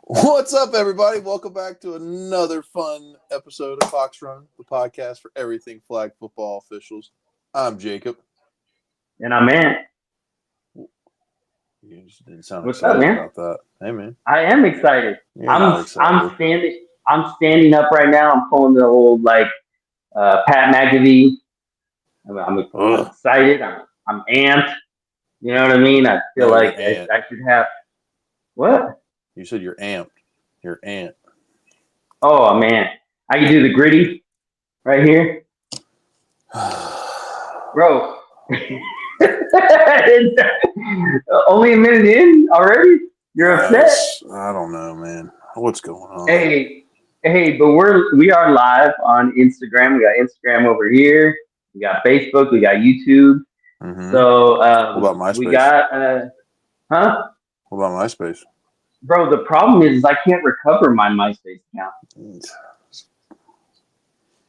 What's up, everybody? Welcome back to another fun episode of Fox Run, the podcast for everything flag football officials. I'm Jacob. And I'm Ant. You just didn't sound What's up, excited man? about that. Hey, man. I am excited. You're not excited. I'm standing up right now. I'm pulling the old Pat McAfee. I'm excited. I'm amped. You know what I mean? I feel No, like you're I should have what? You said you're amped. You're ant. Oh man, I can do the gritty right here, bro. Only a minute in already. You're upset. I don't know, man. What's going on? Hey, but we are live on Instagram. We got Instagram over here. We got Facebook. We got YouTube. Mm-hmm. So what about MySpace? We got huh? What about MySpace? Bro, the problem is I can't recover my MySpace account.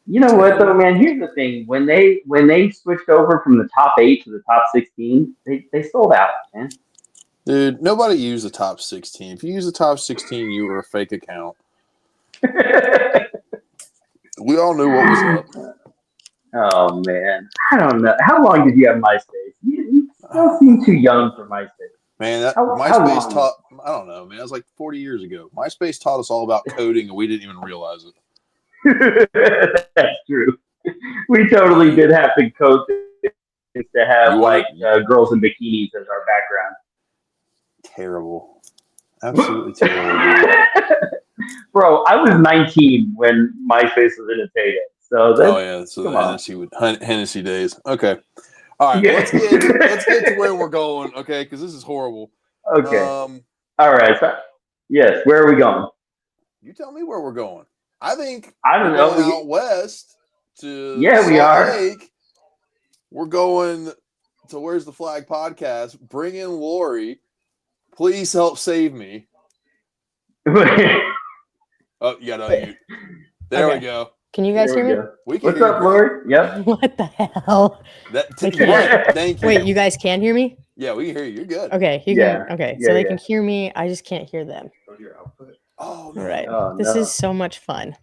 You know what though, man? Here's the thing: when they switched over from the top 8 to the top 16, they sold out, man. Dude, nobody used the top 16. If you use the top 16, you were a fake account. We all knew what was up. Oh man, I don't know. How long did you have MySpace? You still seem too young for MySpace. Man, MySpace taught. I don't know, man. It was like 40 years ago. MySpace taught us all about coding, and we didn't even realize it. That's true. We totally did have to code to have girls in bikinis as our background. Terrible. Absolutely terrible. Bro, I was 19 when MySpace was in its heyday. So the Hennessy days. Okay. All right, let's get to where we're going, okay? Because this is horrible. Okay. All right. So, yes, where are we going? You tell me where we're going. I don't know. Going out west to Salt we are. Lake. We're going to Where's the Flag podcast. Bring in Lori. Please help save me. Oh, you got to unmute. There we go. Can you guys hear me? What's up, Lori? Yep. What the hell? Thank you. Wait, you guys can hear me? Yeah, we can hear you. You're good. Okay, so they can hear me. I just can't hear them. Go to your output. Oh, no. All right. This is so much fun.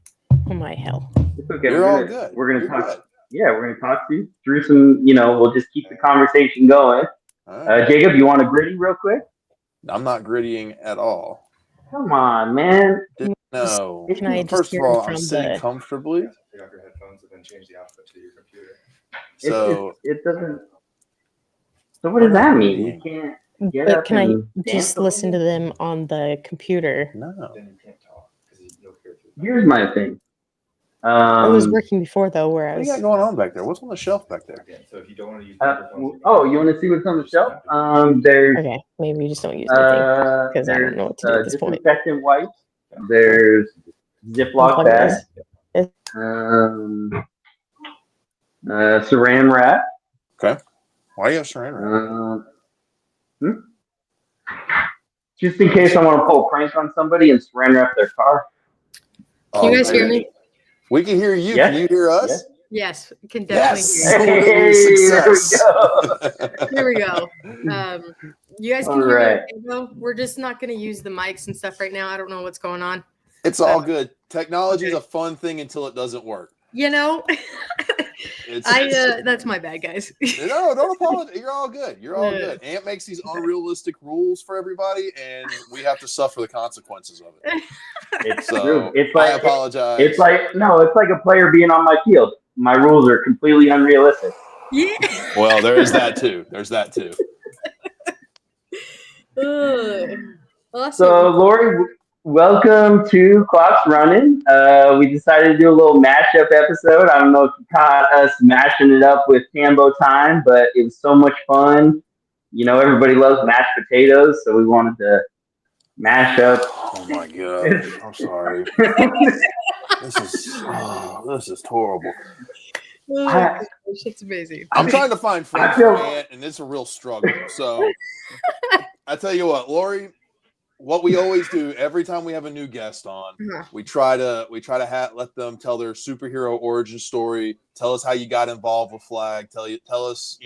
Oh my hell. It's okay. You're all good. We're gonna talk. Good. Yeah, we're gonna talk to you through some. We'll just keep the conversation going. Right. Jacob, you want a gritty real quick? I'm not grittying at all. Come on, man. No. Can I First of all, I'm sitting comfortably. Take off your headphones and then change the output to your computer. So it doesn't. So what does that mean? You can't get up. Can I just listen to them on the computer? No. Then you can't talk because you'll hear through. Here's my thing. It was working before though, where I was. What do you got going on back there? What's on the shelf back there? Again, so if you don't want to use you want to see what's on the shelf? There's maybe we just don't use anything because I don't know what to do at this point. Disinfectant wipes. There's Ziploc bags. Saran wrap. Okay. Why do you have saran wrap? Just in case I want to pull a prank on somebody and saran wrap their car. Can you guys hear me? We can hear you. Yes. Can you hear us? Yes, can definitely hear you. Here we go. You guys can hear me, though. We're just not going to use the mics and stuff right now. I don't know what's going on. It's all good. Technology is a fun thing until it doesn't work. That's my bad, guys. No, don't apologize. You're all good. You're all good. Ant makes these unrealistic rules for everybody, and we have to suffer the consequences of it. I apologize. It's like a player being on my field. My rules are completely unrealistic. Yeah. Well, there is that too. Awesome. So, Lori, welcome to Clock's Running. We decided to do a little mashup episode. I don't know if you caught us mashing it up with Tambo Time, but it was so much fun. Everybody loves mashed potatoes, so we wanted to mash up. Oh my god! I'm sorry. This is horrible. It's amazing. I'm trying to find friends for Ant, and it's a real struggle. So I tell you what, Lori. What we always do every time we have a new guest on, we try to let them tell their superhero origin story. Tell us how you got involved with flag. Tell us,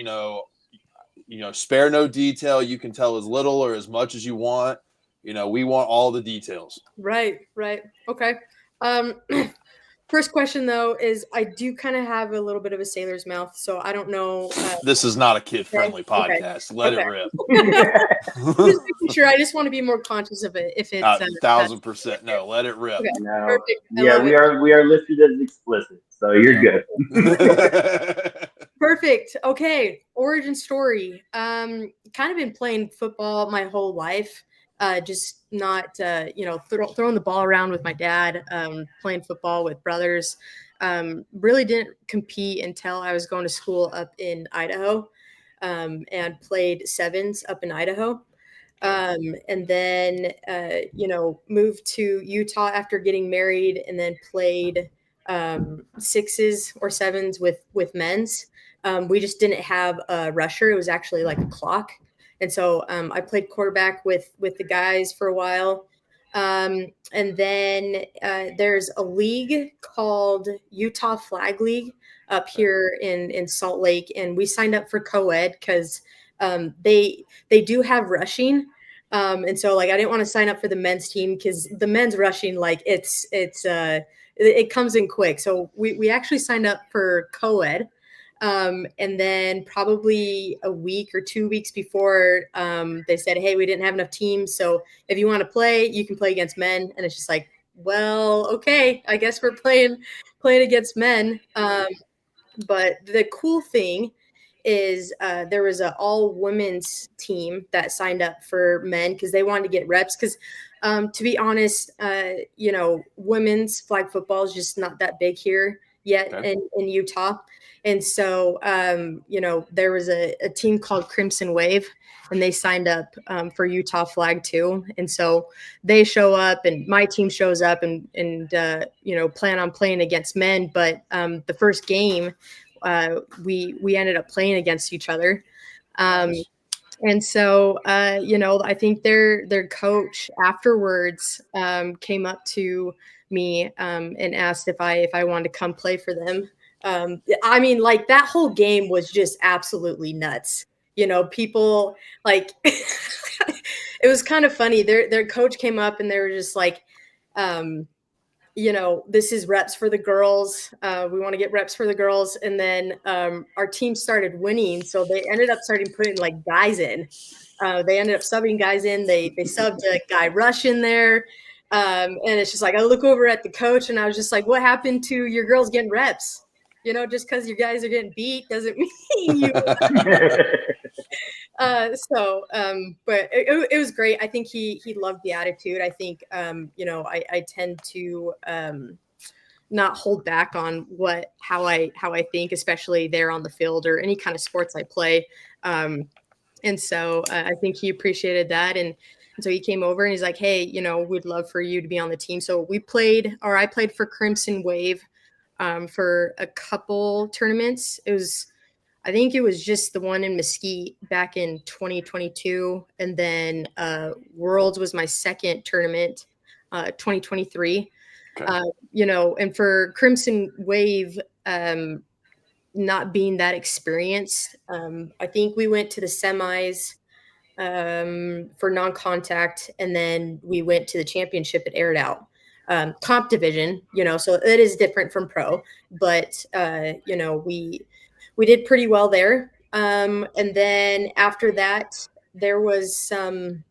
spare no detail. You can tell as little or as much as you want. We want all the details. Right. Okay. First question though is I do kind of have a little bit of a sailor's mouth, so I don't know. This is not a kid-friendly podcast. Let it rip. Just making sure. I just want to be more conscious of it. If it's 1,000%. No, let it rip. Okay. No. Perfect. Yeah, we are listed as explicit, so you're good. Perfect. Okay. Origin story. Kind of been playing football my whole life. Just not, throwing the ball around with my dad, playing football with brothers. Really didn't compete until I was going to school up in Idaho, and played sevens up in Idaho. And then, moved to Utah after getting married, and then played sixes or sevens with men's. We just didn't have a rusher. It was actually like a clock. And so I played quarterback with the guys for a while. And then there's a league called Utah Flag League up here in Salt Lake. And we signed up for co-ed because they do have rushing. And so like I didn't want to sign up for the men's team because the men's rushing, like it comes in quick. So we actually signed up for co-ed. And then probably a week or 2 weeks before, they said, hey, we didn't have enough teams. So if you want to play, you can play against men. And it's just like, well, okay, I guess we're playing against men. But the cool thing is there was an all women's team that signed up for men because they wanted to get reps. Because to be honest, women's flag football is just not that big here yet in Utah. And so, there was a team called Crimson Wave, and they signed up for Utah Flag too. And so they show up, and my team shows up, and plan on playing against men. But the first game, we ended up playing against each other. And so, I think their coach afterwards came up to me and asked if I wanted to come play for them. I mean, like that whole game was just absolutely nuts. People like it was kind of funny. Their coach came up and they were just like, this is reps for the girls. We want to get reps for the girls. And then our team started winning. So they ended up starting putting like guys in. They ended up subbing guys in. They subbed a guy Rush in there. And it's just like, I look over at the coach and I was just like, what happened to your girls getting reps? Just because you guys are getting beat doesn't mean you. But it was great. I think he loved the attitude. I think, I tend to not hold back on how I think, especially there on the field or any kind of sports I play. And so I think he appreciated that. And so he came over and he's like, hey, we'd love for you to be on the team. So I played for Crimson Wave for a couple tournaments. I think it was just the one in Mesquite back in 2022. And then Worlds was my second tournament, 2023. Okay. And for Crimson Wave, not being that experienced, I think we went to the semis for non-contact, and then we went to the championship at Aired Out. Comp division, so it is different from pro, but we did pretty well there. And then after that, there was some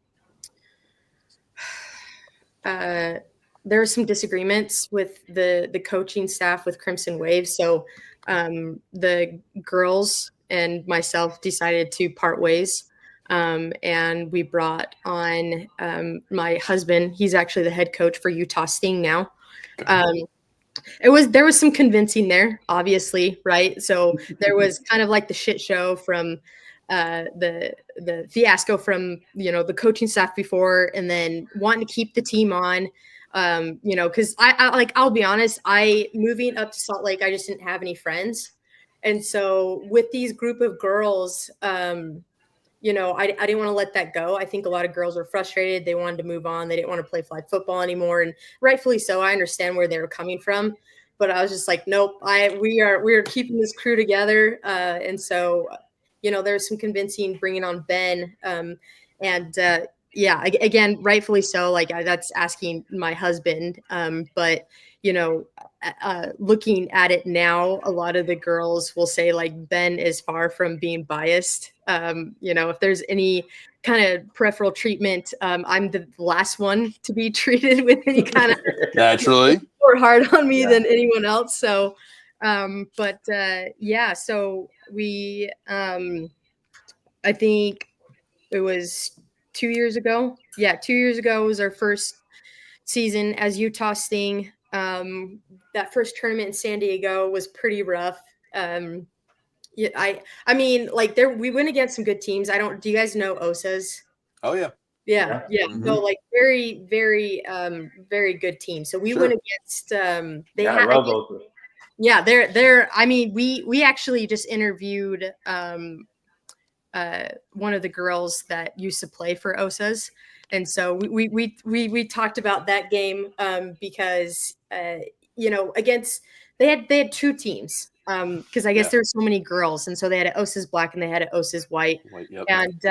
disagreements with the coaching staff with Crimson Wave. So the girls and myself decided to part ways. And we brought on my husband. He's actually the head coach for Utah Sting now. There was some convincing there, obviously, right? So there was kind of like the shit show from the fiasco from the coaching staff before, and then wanting to keep the team on. Because I'll be honest, moving up to Salt Lake, I just didn't have any friends, and so with these group of girls, I didn't want to let that go. I think a lot of girls were frustrated. They wanted to move on. They didn't want to play flag football anymore. And rightfully so. I understand where they were coming from, but I was just like, nope, we are keeping this crew together. And so, there's some convincing bringing on Ben. And yeah, again, rightfully so. Like that's asking my husband. But looking at it now, a lot of the girls will say like Ben is far from being biased. If there's any kind of peripheral treatment, I'm the last one to be treated with any kind of naturally more hard on me than anyone else. So, so we, I think it was 2 years ago. Yeah, 2 years ago was our first season as Utah Sting. That first tournament in San Diego was pretty rough. Yeah, I mean, like we went against some good teams. Do you guys know OSAs? Oh yeah. Yeah. Mm-hmm. So like very, very, very good team. So we went against they had they're I mean, we actually just interviewed one of the girls that used to play for OSAs. And so we talked about that game because against they had two teams because I guess there's so many girls, and so they had an OSA's black and they had an OSA's white. Yep. And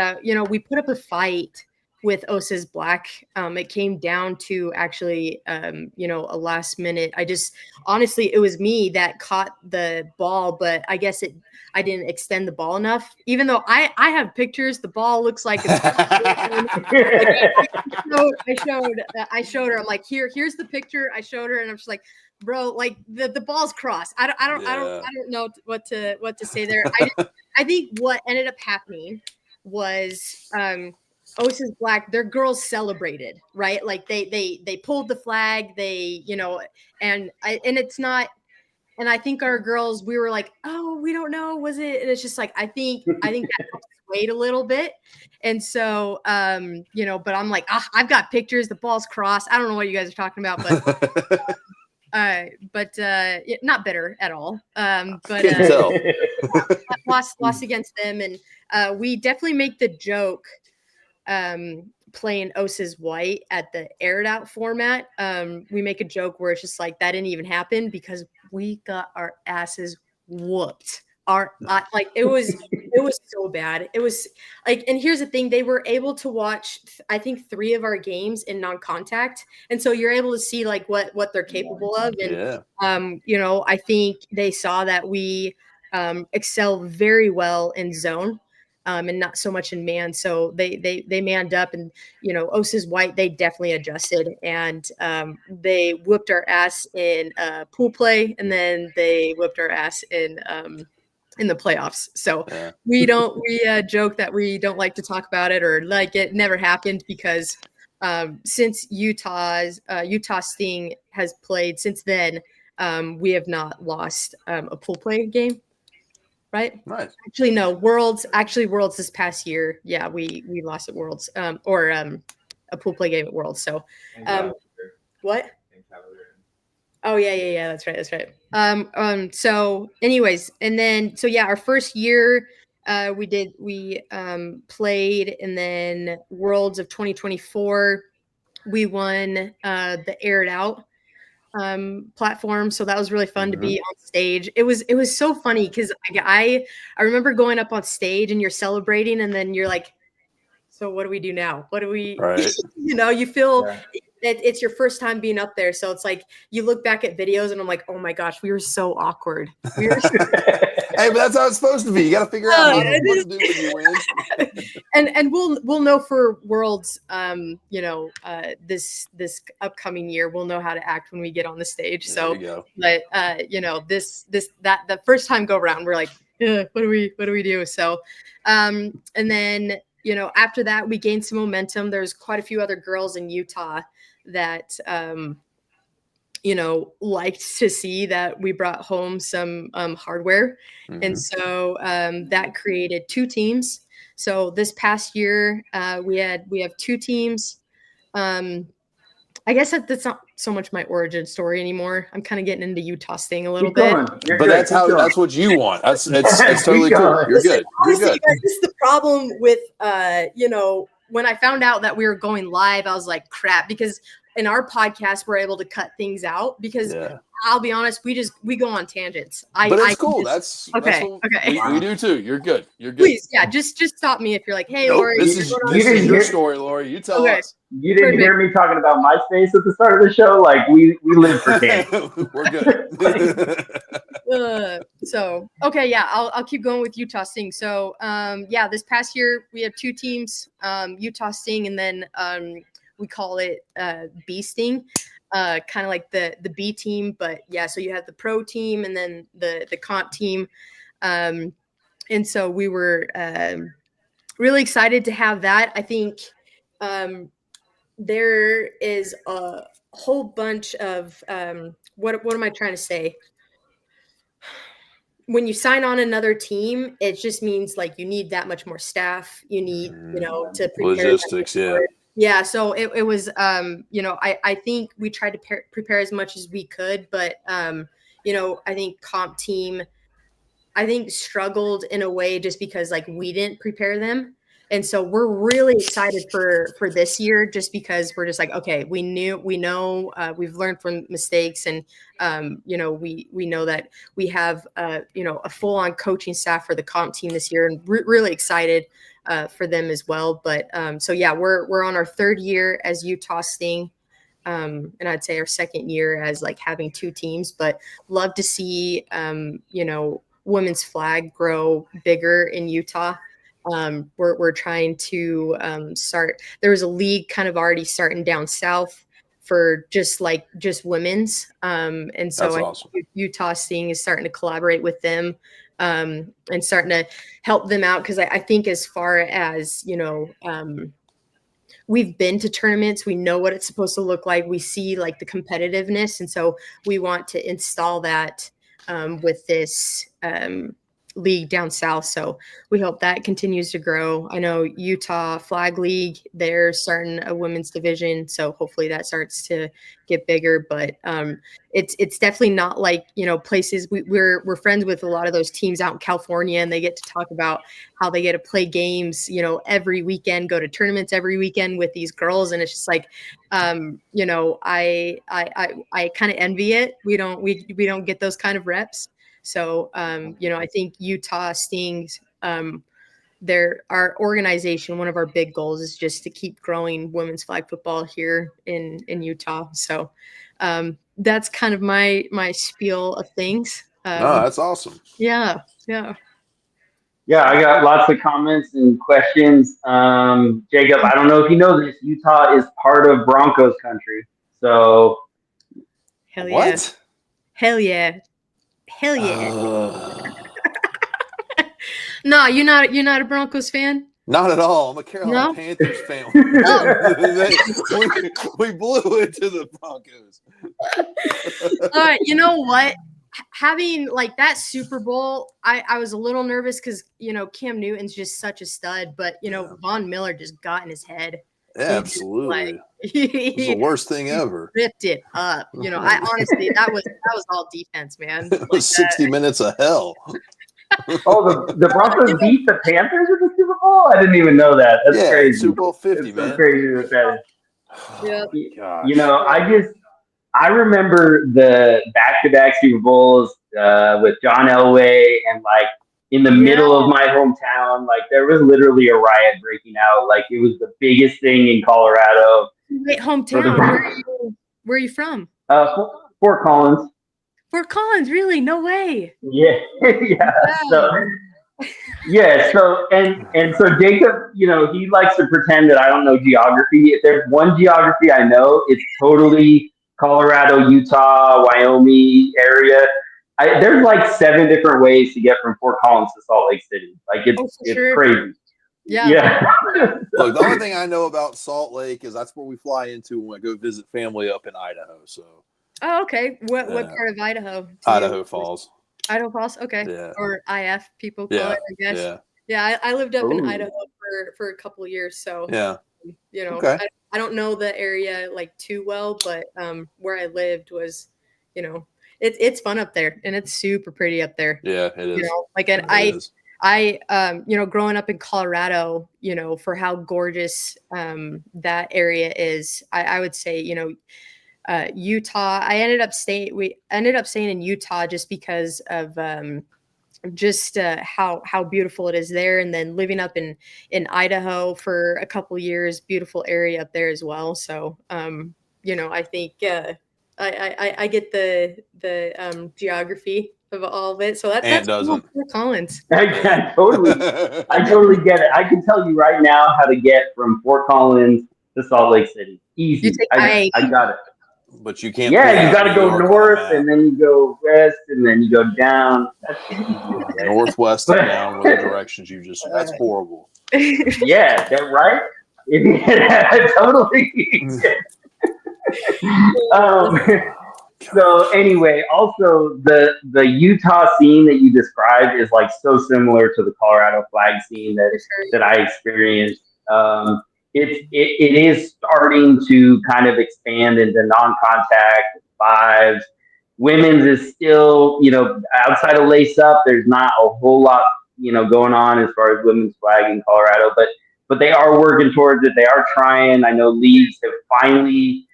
we put up a fight with OSA's black. It came down to actually a last minute. Honestly, it was me that caught the ball, but I guess I didn't extend the ball enough. Even though I have pictures, the ball looks like it's I showed her. I'm like, here's the picture. I showed her, and I'm just like, bro, like the ball's crossed. I don't know what to say there. I think what ended up happening was OSA's black, their girls celebrated, right? Like they pulled the flag, and it's not. And I think our girls, we were like, oh, we don't know, was it? And it's just like, I think that helped wait a little bit. And so, but I'm like, I've got pictures, the ball's crossed. I don't know what you guys are talking about, but not bitter at all. Lost against them. And we definitely make the joke playing OSA's white at the aired out format. We make a joke where it's just like that didn't even happen because we got our asses whooped. It was so bad. It was like, and here's the thing, they were able to watch I think 3 of our games in non-contact, and so you're able to see like what they're capable of. And I think they saw that we excel very well in zone. And not so much in man. So they manned up, and OSA's white, they definitely adjusted, and they whooped our ass in pool play, and then they whooped our ass in the playoffs. So we joke that we don't like to talk about it, or like it never happened, because since Utah Sting has played since then, we have not lost a pool play game. Right. Actually, no. Worlds this past year. Yeah, we lost at Worlds, or a pool play game at Worlds. So, what? Oh yeah. That's right. So, anyways, and then our first year, we played, and then Worlds of 2024, we won the aired out platform. So that was really fun to be on stage. It was so funny because I remember going up on stage and you're celebrating, and then you're like, so what do we do now? What do we, you feel it's your first time being up there. So it's like, you look back at videos and I'm like, oh my gosh, we were so awkward. Hey, but that's how it's supposed to be. You got to figure out what to do when you win. And we'll know for Worlds, this upcoming year, we'll know how to act when we get on the stage. So, but the first time go around, we're like, what do we do? So, and then after that, we gained some momentum. There's quite a few other girls in Utah that liked to see that we brought home some hardware. And so that created 2 teams. So this past year, we have 2 teams. I guess that's not so much my origin story anymore. I'm kind of getting into Utah Sting a little bit. But that's what you want. It's totally cool. You're good. Honestly, this is the problem with when I found out that we were going live, I was like, crap, because in our podcast, we're able to cut things out because I'll be honest, we go on tangents. But it's cool. That's okay. We do too. You're good. Please, just stop me if you're like, hey, Lori. This is your story, Lori. You tell us. You didn't hear me talking about MySpace at the start of the show. Like we live for tangents. We're good. So okay, yeah, I'll keep going with Utah Sting. So this past year we have 2 teams, Utah Sting, and then we call it B Sting, kind of like the B team. But yeah, so you have the pro team and then the comp team, and so we were really excited to have that. I think there is a whole bunch of what am I trying to say? When you sign on another team, it just means like you need that much more staff. You need, to prepare logistics. Yeah. So it was, I think we tried to prepare as much as we could, but, I think comp team, struggled in a way just because like we didn't prepare them. And so we're really excited for this year, just because we're just like, okay, we know, we've learned from mistakes, and we know that we have a full on coaching staff for the comp team this year, and really excited for them as well. But we're on our 3rd year as Utah Sting, and I'd say our 2nd year as like having 2 teams. But love to see women's flag grow bigger in Utah. We're trying to start. There was a league kind of already starting down south for just women's, and so awesome. Utah Sting is starting to collaborate with them, and starting to help them out, because I think as far as we've been to tournaments, we know what it's supposed to look like. We see like the competitiveness, and so we want to install that with this league down south. So we hope that continues to grow. I know Utah Flag League, they're starting a women's division, so hopefully that starts to get bigger. But it's definitely not like places we're friends with a lot of those teams out in California, and they get to talk about how they get to play games every weekend, go to tournaments every weekend with these girls, and it's just like I kind of envy it. We don't get those kind of reps. So, I think Utah Stings, our organization, one of our big goals is just to keep growing women's flag football here in Utah. So, that's kind of my spiel of things. That's awesome. Yeah. I got lots of comments and questions. Jacob, I don't know if you know this, Utah is part of Broncos country. So, Hell yeah. What? Hell yeah. No, you're not a Broncos fan? Not at all. I'm a Carolina Panthers fan. we blew it to the Broncos. All right, you know what? Having like that Super Bowl, I was a little nervous because Cam Newton's just such a stud, but Von Miller just got in his head. Yeah, absolutely. It was the worst thing ever. Ripped it up. I honestly, that was all defense, man. It was 60 minutes of hell. Oh, the Broncos beat the Panthers in the Super Bowl? I didn't even know that. That's crazy. Super Bowl 50, it's man. So crazy that is. Yeah. I remember the back-to-back Super Bowls with John Elway, and like in the middle of my hometown, like there was literally a riot breaking out. Like it was the biggest thing in Colorado. Wait, hometown? Where are you from? Fort Collins. Fort Collins, really? No way. Yeah, yeah. Wow. So Jacob, he likes to pretend that I don't know geography. If there's one geography I know, it's totally Colorado, Utah, Wyoming area. There's like 7 different ways to get from Fort Collins to Salt Lake City. Like it's crazy. Yeah. Look, the only thing I know about Salt Lake is that's where we fly into when I go visit family up in Idaho. So. Oh, okay. What part of Idaho? Idaho Falls. Idaho Falls. Okay. Yeah. Or IF people call it, I guess. Yeah. Yeah. I lived up in Idaho for a couple of years. So okay. I don't know the area like too well, but where I lived was, it's fun up there, and it's super pretty up there. Yeah, it is. I growing up in Colorado, for how gorgeous that area is, I would say, Utah. We ended up staying in Utah just because of how beautiful it is there, and then living up in Idaho for a couple years, beautiful area up there as well. So I think I get the geography of all of it. So that's doesn't. Fort Collins. I totally get it. I can tell you right now how to get from Fort Collins to Salt Lake City. Easy. I got it. But you can't. Yeah, you got to go north, and then you go west, and then you go down. That's northwest and down were the directions you just. That's horrible. Yeah, that right. Totally. So anyway, also the Utah scene that you described is like so similar to the Colorado flag scene that I experienced. It is starting to kind of expand into non-contact fives. Women's is still, outside of lace up, there's not a whole lot, going on as far as women's flag in Colorado, but they are working towards it. They are trying. I know leagues have finally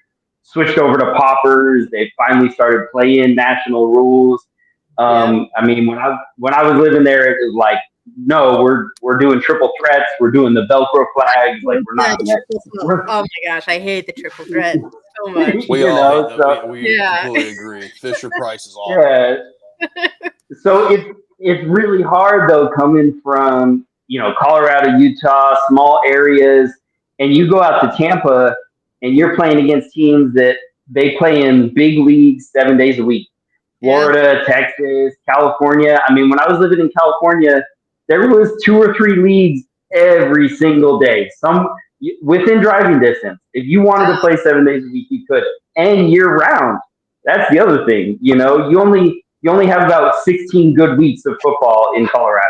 switched over to poppers. They finally started playing national rules. I mean, when I was living there, it was like, no, we're doing triple threats. We're doing the Velcro flags. Like we're not. Oh my gosh, I hate the triple threat so much. We completely agree. Fisher Price is awful. Yeah. So it's really hard though, coming from Colorado, Utah, small areas, and you go out to Tampa and you're playing against teams that they play in big leagues 7 days a week. Florida, Texas, California. I mean, when I was living in California, there was 2 or 3 leagues every single day, some within driving distance. If you wanted to play 7 days a week, you could, and year round. That's the other thing. You only have about 16 good weeks of football in Colorado.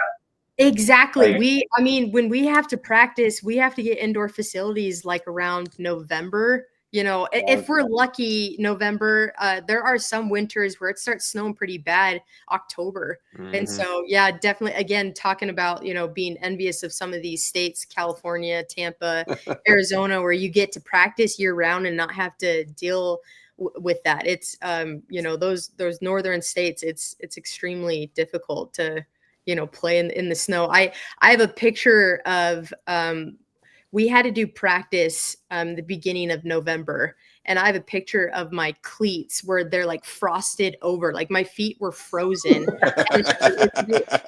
Exactly. When we have to practice, we have to get indoor facilities like around November. If we're lucky, November. There are some winters where it starts snowing pretty bad, October. Mm-hmm. And so, yeah, definitely. Again, talking about, being envious of some of these states, California, Tampa, Arizona, where you get to practice year round and not have to deal with that. It's, those northern states, it's extremely difficult to, play in the snow. I have a picture of, we had to do practice the beginning of November, and I have a picture of my cleats where they're like frosted over, like my feet were frozen.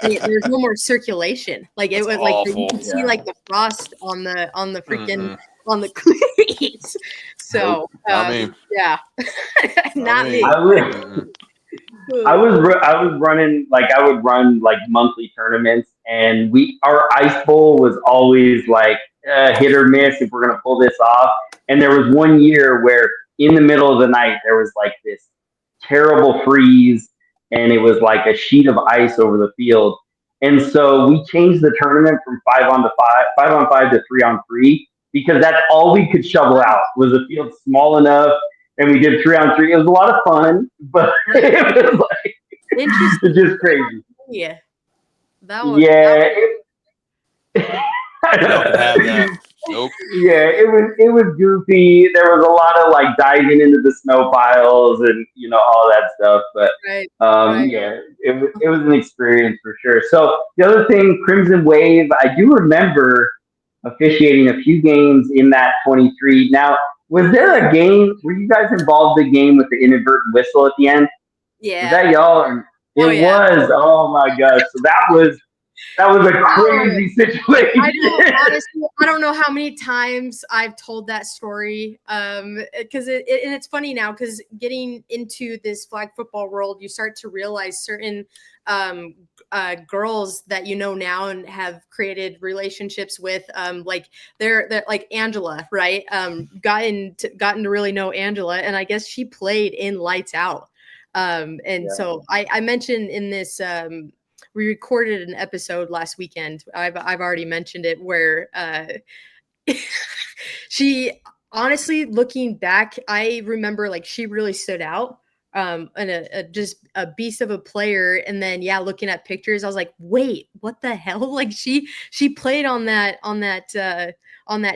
There's no more circulation. Like it was awful. Like you could see like the frost on the freaking on the cleats. So yeah, not me. I was running, like I would run like monthly tournaments, and our ice bowl was always like hit or miss if we're gonna pull this off. And there was one year where in the middle of the night there was like this terrible freeze, and it was like a sheet of ice over the field. And so we changed the tournament from 5-on-5 to 3-on-3, because that's all we could shovel out was a field small enough. And we did 3-on-3. It was a lot of fun, but it was like it's just crazy. Yeah, that was. Yeah, I don't have that. Nope. Yeah, it was goofy. There was a lot of like diving into the snow piles and all that stuff. But yeah, it was an experience for sure. So the other thing, Crimson Wave, I do remember officiating a few games in that 23. Now, was there a game? Were you guys involved in the game with the inadvertent whistle at the end? Yeah. Was that y'all? It was. Oh my gosh! So that was a crazy situation. I don't know how many times I've told that story. Because and it's funny now, because getting into this flag football world, you start to realize certain girls that now and have created relationships with, like they're like Angela, right? Gotten to really know Angela, and I guess she played in Lights Out. So I mentioned in this, we recorded an episode last weekend. I've already mentioned it, where she, honestly, looking back, I remember like she really stood out. just a beast of a player. And then looking at pictures, I was like, wait, what the hell? Like she played on that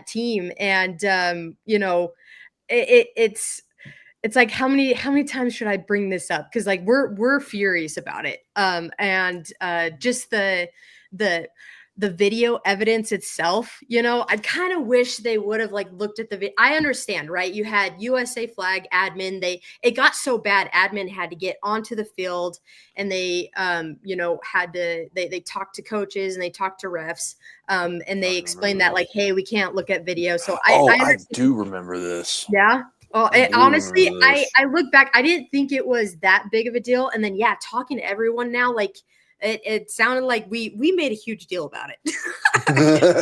team, and it's like how many times should I bring this up? Because like we're furious about it. And just the video evidence itself, I kind of wish they would have like looked at the video. I understand, right? You had USA flag admin. It got so bad, admin had to get onto the field, and they had to they talked to coaches and they talked to refs, and they explained that like, hey, we can't look at video. So I do remember this. Yeah. Oh, honestly, I look back, I didn't think it was that big of a deal. And then, talking to everyone now, like it sounded like we made a huge deal about it.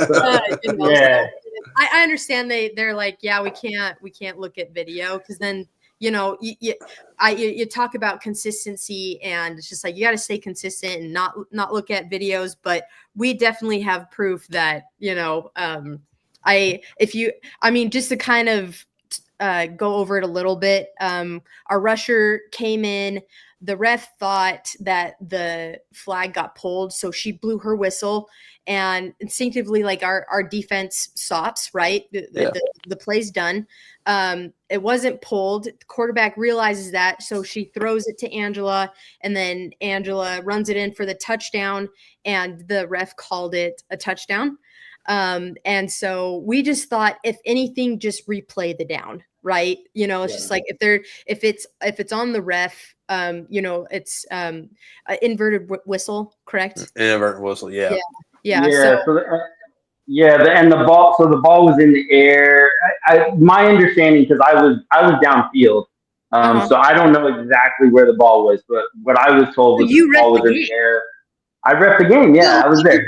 So I understand they're like, we can't look at video, because then, you talk about consistency, and it's just like, you got to stay consistent and not look at videos. But we definitely have proof that, just to kind of go over it a little bit. Our rusher came in. The ref thought that the flag got pulled, so she blew her whistle, and instinctively, like our defense stops. Right, the play's done. It wasn't pulled. The quarterback realizes that, so she throws it to Angela, and then Angela runs it in for the touchdown, and the ref called it a touchdown. And so we just thought, if anything, just replay the down, right? It's just like, if it's on the ref, it's inverted whistle, correct? Inadvertent whistle, yeah. And the ball. So the ball was in the air. My understanding, because I was downfield, so I don't know exactly where the ball was, but what I was told was the ball was in the air. I ref the game. Yeah, I was there.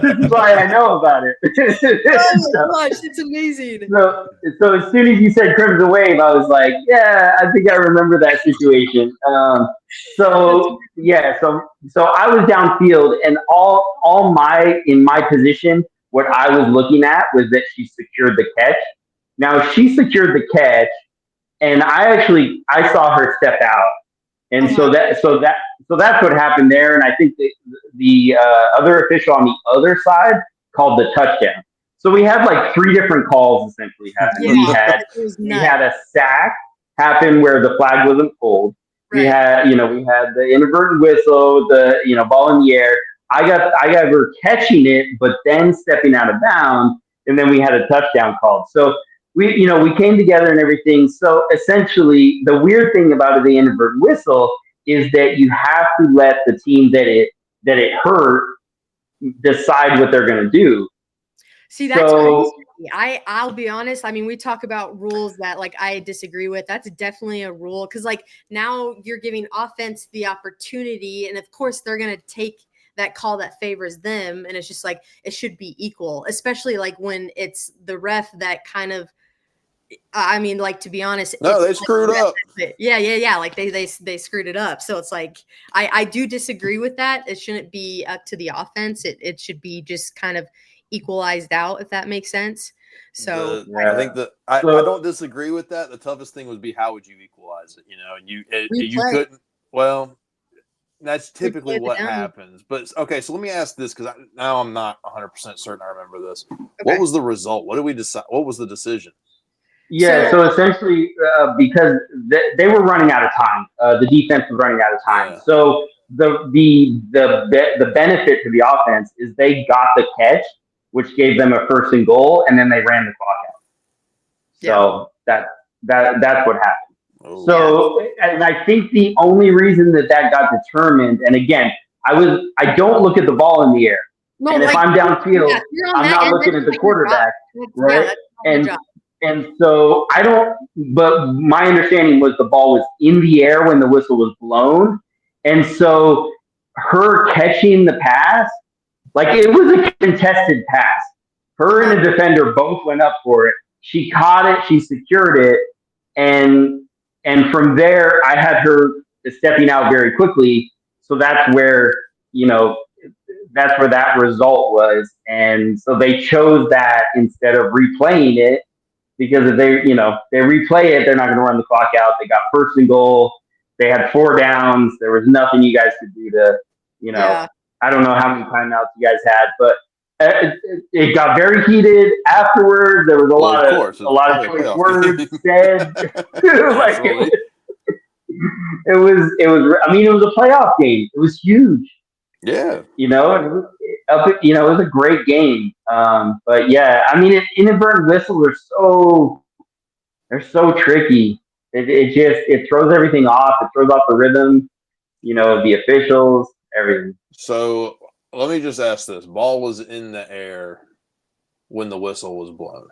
This is why I know about it. Oh my gosh, it's amazing. So as soon as you said Crimson Wave, I was like, yeah, I think I remember that situation. So I was downfield, and all in my position, what I was looking at was that she secured the catch. Now she secured the catch, and I saw her step out. And so that's what happened there. And I think the other official on the other side called the touchdown. So we had like three different calls essentially happening. We had a sack happen where the flag wasn't pulled. Right. We had the inadvertent whistle, the ball in the air. I got her catching it, but then stepping out of bounds, and then we had a touchdown called. So we came together and everything. So essentially, the weird thing about the inadvertent whistle is that you have to let the team that it hurt decide what they're going to do. See, that's crazy. I'll be honest. I mean, we talk about rules that like I disagree with. That's definitely a rule, because like now you're giving offense the opportunity, and of course they're going to take that call that favors them, and it's just like it should be equal, especially like when it's the ref that kind of. I mean, like, to be honest, no, they screwed up. Yeah. Like they screwed it up. So it's like I do disagree with that. It shouldn't be up to the offense. It should be just kind of equalized out, if that makes sense. So I think that I don't disagree with that. The toughest thing would be, how would you equalize it? You couldn't. Well, that's typically what happens. But okay, so let me ask this, because now I'm not 100% certain I remember this. Okay. What was the result? What did we decide? What was the decision? Yeah, so essentially, because they were running out of time, the defense was running out of time. Yeah. So the benefit to the offense is they got the catch, which gave them a 1st and goal, and then they ran the clock out. So that's what happened. Oh. So, and I think the only reason that got determined, and again, I don't look at the ball in the air, and if I'm downfield, I'm not looking at the quarterback, right? And so I don't, but my understanding was the ball was in the air when the whistle was blown. And so her catching the pass, like it was a contested pass. Her and the defender both went up for it. She caught it, she secured it. And from there, I had her stepping out very quickly. So that's where, that result was. And so they chose that instead of replaying it, because if they replay it, they're not going to run the clock out. They got first and goal. They had 4 downs. There was nothing you guys could do to, Yeah. I don't know how many timeouts you guys had, but it got very heated afterwards. There was a lot of choice words said. Like it was. I mean, it was a playoff game. It was huge. Yeah. And it was a great game. But yeah, I mean, inadvertent whistles are so tricky. It throws everything off. It throws off the rhythm. The officials, everything. So let me just ask this: ball was in the air when the whistle was blown,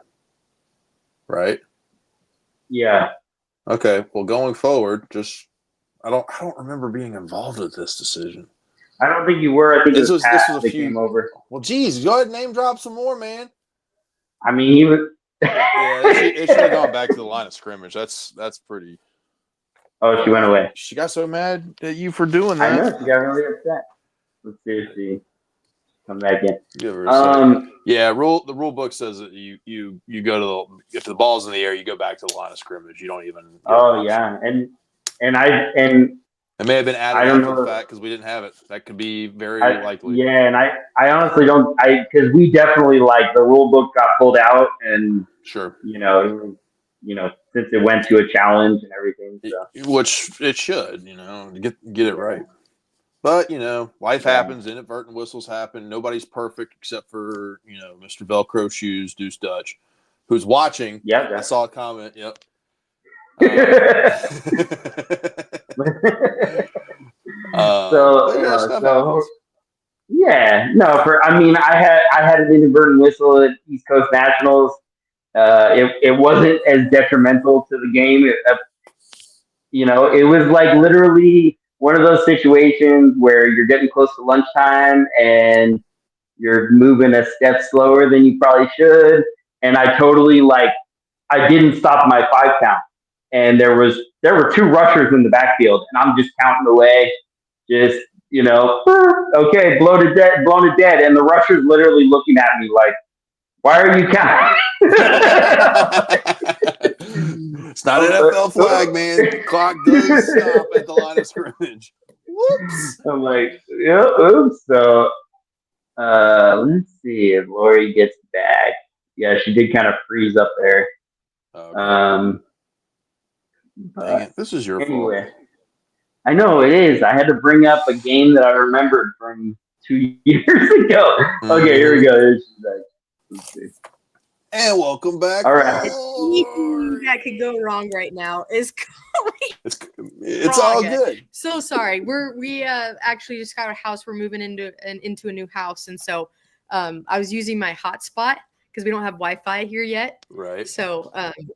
right? Yeah. Okay. Well, going forward, I don't remember being involved with this decision. I don't think you were. I think this was a that few. Came over. Well, geez, go ahead and name drop some more, man. I mean, he was. Yeah, it should have gone back to the line of scrimmage. That's pretty. Oh, she went away. She got so mad at you for doing that. I know, she got really upset. Let's see if she come back in. Give her a second. Yeah, the rule book says that you go to if the ball's in the air, you go back to the line of scrimmage. You don't even. Oh yeah, and it may have been added after the fact because we didn't have it. That could be very likely. Yeah, and I honestly don't. Because we definitely the rule book got pulled out, and sure, since it went to a challenge and everything, so. Which it should, to get it right. But life happens. Inadvertent whistles happen. Nobody's perfect except for Mr. Velcro Shoes, Deuce Dutch, who's watching. Yeah, I saw a comment. Yep. I had an inadvertent whistle at East Coast Nationals. It wasn't as detrimental to the game. It was like literally one of those situations where you're getting close to lunchtime and you're moving a step slower than you probably should. And I totally I didn't stop my 5 count. And there were 2 rushers in the backfield, and I'm just counting away, just okay, blown to dead, and the rusher's literally looking at me like, "Why are you counting?" It's not an NFL flag, man. Clock does stop at the line of scrimmage. Whoops! I'm like, yeah, oops. So, let's see if Lori gets back. Yeah, she did kind of freeze up there. Okay. Dang it. This is your fault. I know it is. I had to bring up a game that I remembered from 2 years ago. Mm-hmm. Okay, here we go. Let's see. And welcome back. All right. Anything that could go wrong right now is going it's all good. So sorry. We actually just got a house. We're moving into a new house, and so I was using my hotspot because we don't have Wi-Fi here yet. Right. So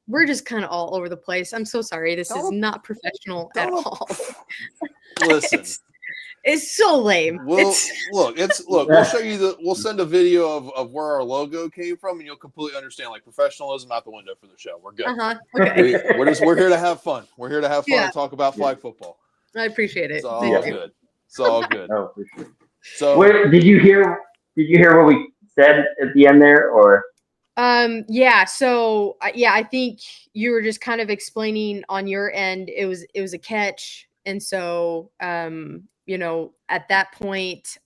we're just kind of all over the place. I'm so sorry. This is not professional at all. Listen. It's so lame. We'll show you we'll send a video of where our logo came from, and you'll completely understand professionalism out the window for the show. We're good. Okay. We're here to have fun. We're here to have fun and talk about flag football. I appreciate it. It's all good. It's all good. Oh, for sure. So did you hear what we said at the end there, or? Yeah. So I think you were just kind of explaining on your end. It was a catch, and so at that point,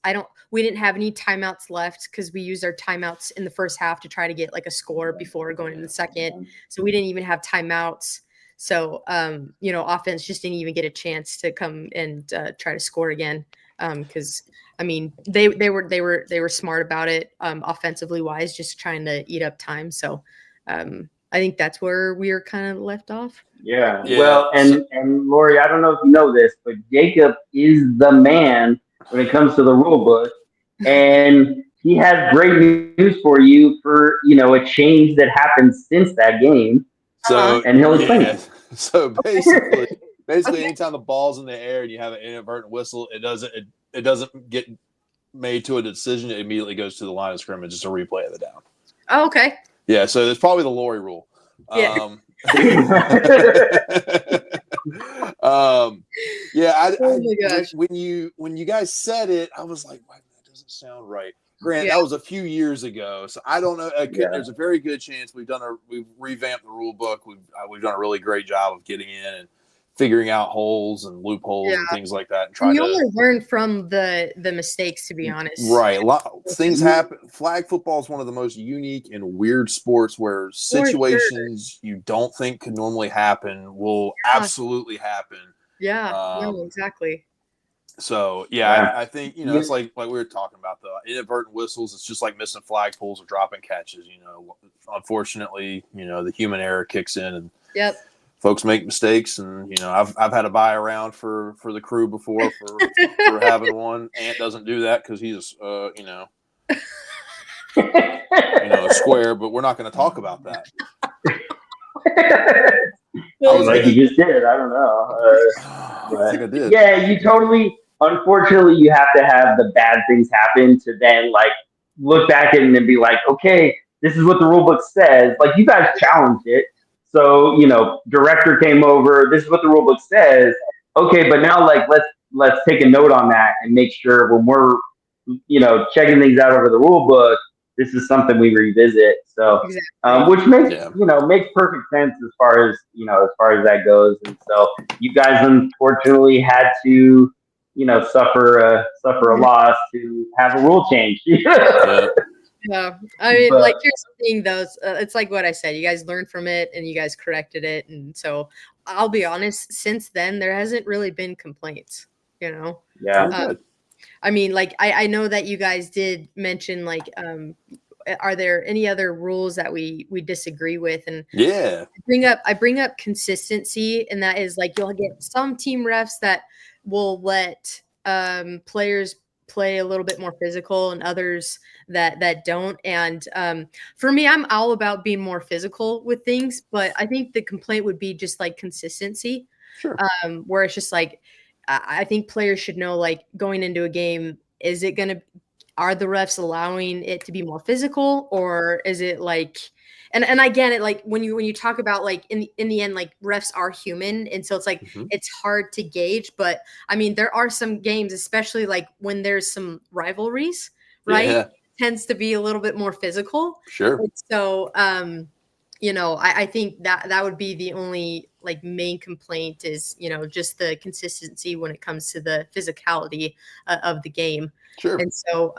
we didn't have any timeouts left because we used our timeouts in the first half to try to get a score before going into the second. So we didn't even have timeouts. So offense just didn't even get a chance to come and try to score again. Because they were smart about it offensively wise, just trying to eat up time. So I think that's where we were kind of left off. Yeah. Well, and Lori, I don't know if you know this, but Jacob is the man when it comes to the rule book, and he has great news for you for a change that happened since that game. So and he'll explain it. So basically, anytime the ball's in the air and you have an inadvertent whistle, it doesn't get made to a decision. It immediately goes to the line of scrimmage. It's a replay of the down. Oh, okay. Yeah. So it's probably the Lori rule. Yeah. When you guys said it, I was like, "Wait, that doesn't sound right." Grant, that was a few years ago, so I don't know. There's a very good chance we've revamped the rule book. We've done a really great job of getting in and figuring out holes and loopholes and things like that. And you only learn from the mistakes, to be honest. Right, things happen. Flag football is one of the most unique and weird sports where situations you don't think could normally happen will absolutely happen. Yeah, no, exactly. So I think it's like we were talking about the inadvertent whistles. It's just like missing flagpoles or dropping catches. Unfortunately, the human error kicks in, and folks make mistakes. And I've had a buy around for the crew before for having one. Ant doesn't do that because he's a square. But we're not going to talk about that. Like you just did. I don't know. I think I did. Yeah, you totally. Unfortunately, you have to have the bad things happen to then look back at it and be like, okay, this is what the rule book says. Like you guys challenged it, so director came over. This is what the rule book says. Okay, but now let's take a note on that and make sure when we're checking things out over the rule book, this is something we revisit. So, which makes makes perfect sense as far as that goes. And so you guys unfortunately had to suffer a loss to have a rule change. Yeah, I mean, here's the thing, though. It's like what I said. You guys learned from it, and you guys corrected it. And so, I'll be honest. Since then, there hasn't really been complaints. Yeah. I mean, I know that you guys did mention are there any other rules that we disagree with? And I bring up consistency, and that is you'll get some team refs that will let players play a little bit more physical and others that don't. And for me, I'm all about being more physical with things, but I think the complaint would be just consistency. Sure. Where it's just I think players should know going into a game, are the refs allowing it to be more physical, or is it and I get it, when you talk about in the end, refs are human, and so it's it's hard to gauge. But I mean, there are some games, especially when there's some rivalries, right? Yeah. It tends to be a little bit more physical. Sure. And so I think that would be the only main complaint is just the consistency when it comes to the physicality of the game. Sure. And so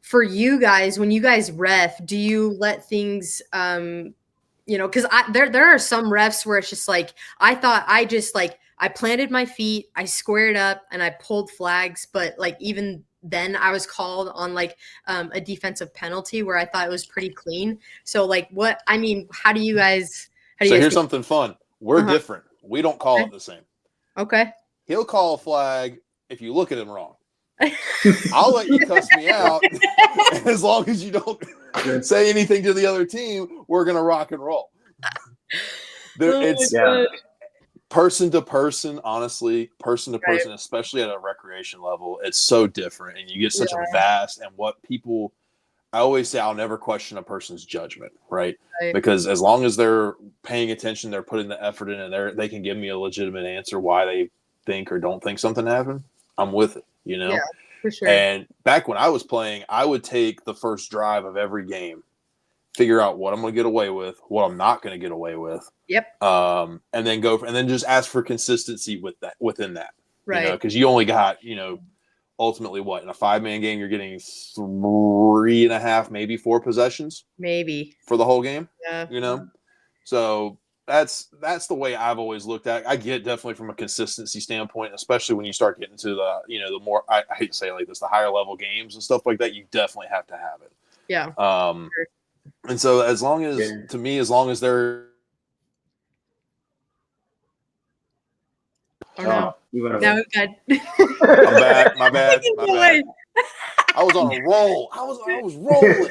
for you guys, when you guys ref, do you let things because there are some refs where it's just I thought I just I planted my feet, I squared up, and I pulled flags, but even then I was called on a defensive penalty where I thought it was pretty clean. So how do you guys here's something fun. We're different. We don't call it the same. Okay. He'll call a flag if you look at him wrong. I'll let you cuss me out. As long as you don't say anything to the other team, we're gonna rock and roll. It's person to person, honestly, person to person, especially at a recreation level, it's so different, and you get such a vast and what people. I always say I'll never question a person's judgment, right? Because as long as they're paying attention, they're putting the effort in, and they can give me a legitimate answer why they think or don't think something happened. I'm with it, Yeah, for sure. And back when I was playing, I would take the first drive of every game, figure out what I'm going to get away with, what I'm not going to get away with. Yep. And then just ask for consistency within that, right? Because you only got ultimately what in a 5-man game you're getting 3.5, maybe 4 possessions, maybe for the whole game. Yeah. So that's the way I've always looked at it. I get definitely from a consistency standpoint, especially when you start getting to the the more I hate to say it like this, the higher level games and stuff like that, you definitely have to have it. Yeah. Sure. And so as long as to me, as long as they're no, we've got. My bad. I was on a roll. I was rolling.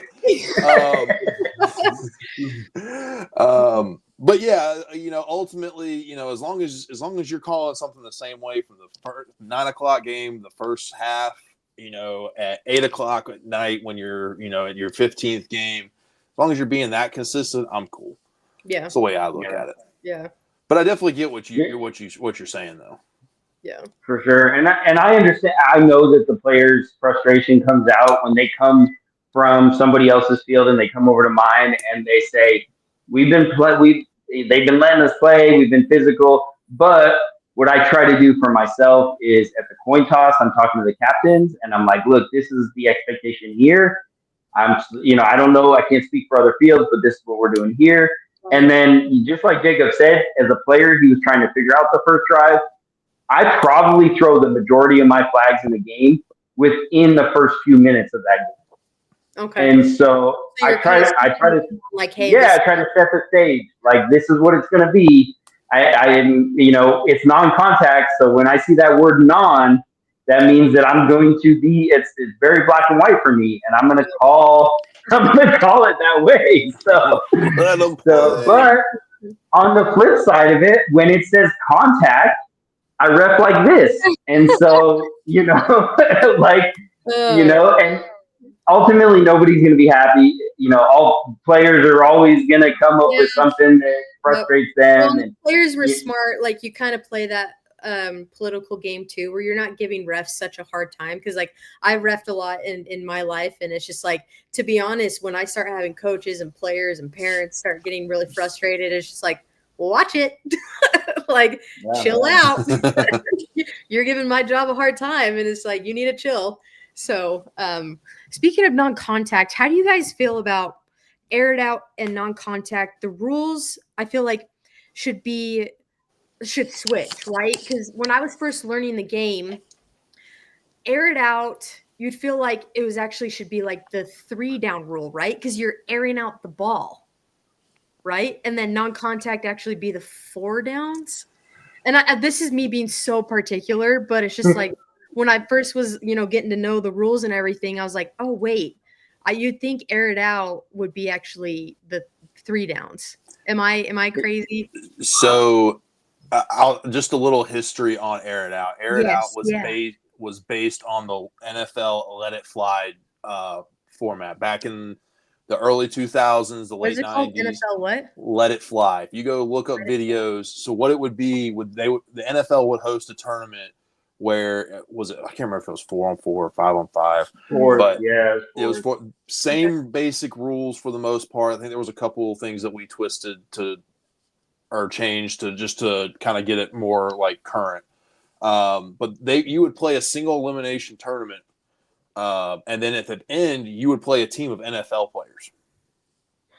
But yeah, ultimately, as long as you're calling something the same way from the first 9 o'clock game, the first half, at 8 o'clock at night when you're, at your 15th game, as long as you're being that consistent, I'm cool. Yeah, that's the way I look at it. Yeah. But I definitely get what you're saying though. Yeah. For sure. And I understand. I know that the players' frustration comes out when they come from somebody else's field and they come over to mine and they say, they've been letting us play, we've been physical. But what I try to do for myself is at the coin toss, I'm talking to the captains and I'm like, look, this is the expectation here. I don't know, I can't speak for other fields, but this is what we're doing here. And then just like Jacob said, as a player, he was trying to figure out the first drive. I probably throw the majority of my flags in the game within the first few minutes of that game. Okay. And so I try to like, hey, I try to set the stage. Like, this is what it's going to be. It's non-contact. So when I see that word non, that means that I'm going to be, it's very black and white for me. And I'm going to call it that way. So, but on the flip side of it, when it says contact, I rep like this. And so, and ultimately nobody's going to be happy. All players are always going to come up with something that frustrates them. And players were smart. Like, you kind of play that political game too, where you're not giving refs such a hard time. Because like, I refed a lot in my life, and it's just like, to be honest, when I start having coaches and players and parents start getting really frustrated, it's just like, watch it. Like, chill out. You're giving my job a hard time, and it's like, you need to chill. So speaking of non-contact, how do you guys feel about air it out and non-contact? The rules, I feel like, should switch, right? Because when I was first learning the game, air it out, you'd feel like it was actually should be like the 3-down rule, right? Because you're airing out the ball, right? And then non-contact actually be the 4 downs. And this is me being so particular, but it's just like, when I first was, getting to know the rules and everything, I was like, oh, wait, you'd think air it out would be actually the 3 downs. Am I crazy? So just a little history on air it out. Air it out was based on the NFL Let It Fly format back in the early 2000s, the late 90s. NFL what? Let It Fly. If you go look up videos, so what it would be, the NFL would host a tournament where I can't remember if it was 4-on-4 or 5-on-5. But it was same basic rules for the most part. I think there was a couple of things that we twisted or changed to kind of get it more like current. But you would play a single elimination tournament, and then at the end you would play a team of NFL players.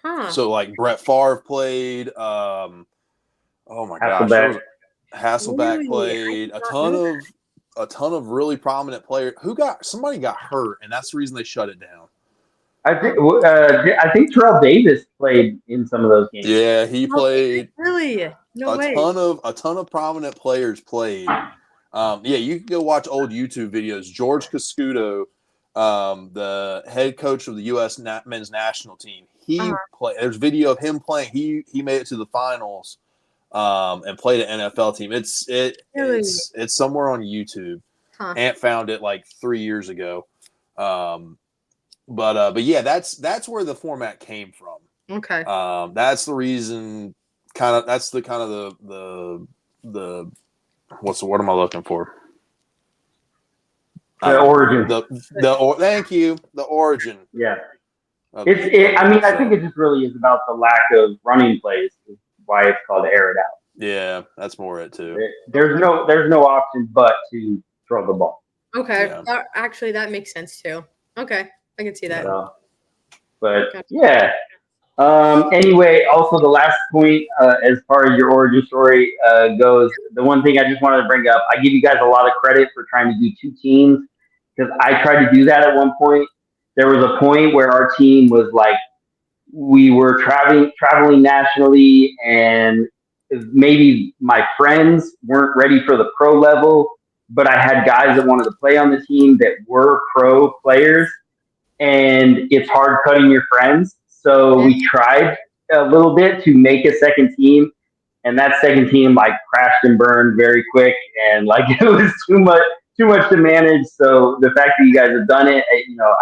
Huh. So like Brett Favre played. Oh my gosh, Hasselbeck played a ton of really prominent players. Somebody got hurt, and that's the reason they shut it down. I think Terrell Davis played in some of those games. Yeah, he played. Really? No way. A ton of prominent players played. You can go watch old YouTube videos. George Cascudo, the head coach of the U.S. men's national team, he played. There's video of him playing. He made it to the finals, and played an NFL team. It's somewhere on YouTube. Ant found it like 3 years ago. But yeah, that's where the format came from. Okay. That's the reason. That's the what's the word am I looking for? The origin. Thank you. The origin. Yeah. I think it just really is about the lack of running plays. Is why it's called air it out. Yeah, that's more it too. There's no option but to throw the ball. Okay. Yeah. Actually, that makes sense too. Okay. I can see that. Anyway, also the last point, as far as your origin story goes, the one thing I just wanted to bring up, I give you guys a lot of credit for trying to do 2 teams, because I tried to do that at one point. There was a point where our team was like, we were traveling nationally, and maybe my friends weren't ready for the pro level, but I had guys that wanted to play on the team that were pro players. And it's hard cutting your friends. So we tried a little bit to make a second team, and that second team like crashed and burned very quick, and like it was too much to manage. So the fact that you guys have done it,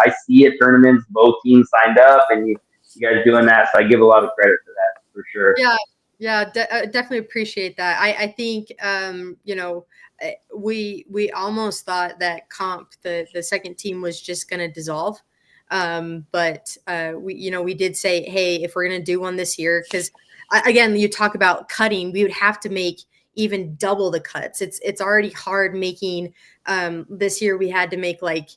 I see at tournaments, both teams signed up, and you guys doing that. So I give a lot of credit for that for sure. Yeah. Yeah, definitely appreciate that. I think, you know, we almost thought that the second team was just going to dissolve. But we did say, hey, if we're going to do one this year, because again, you talk about cutting, we would have to make even double the cuts. It's already hard making, this year we had to make like,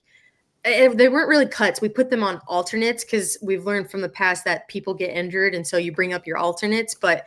they weren't really cuts. We put them on alternates because we've learned from the past that people get injured, and so you bring up your alternates, but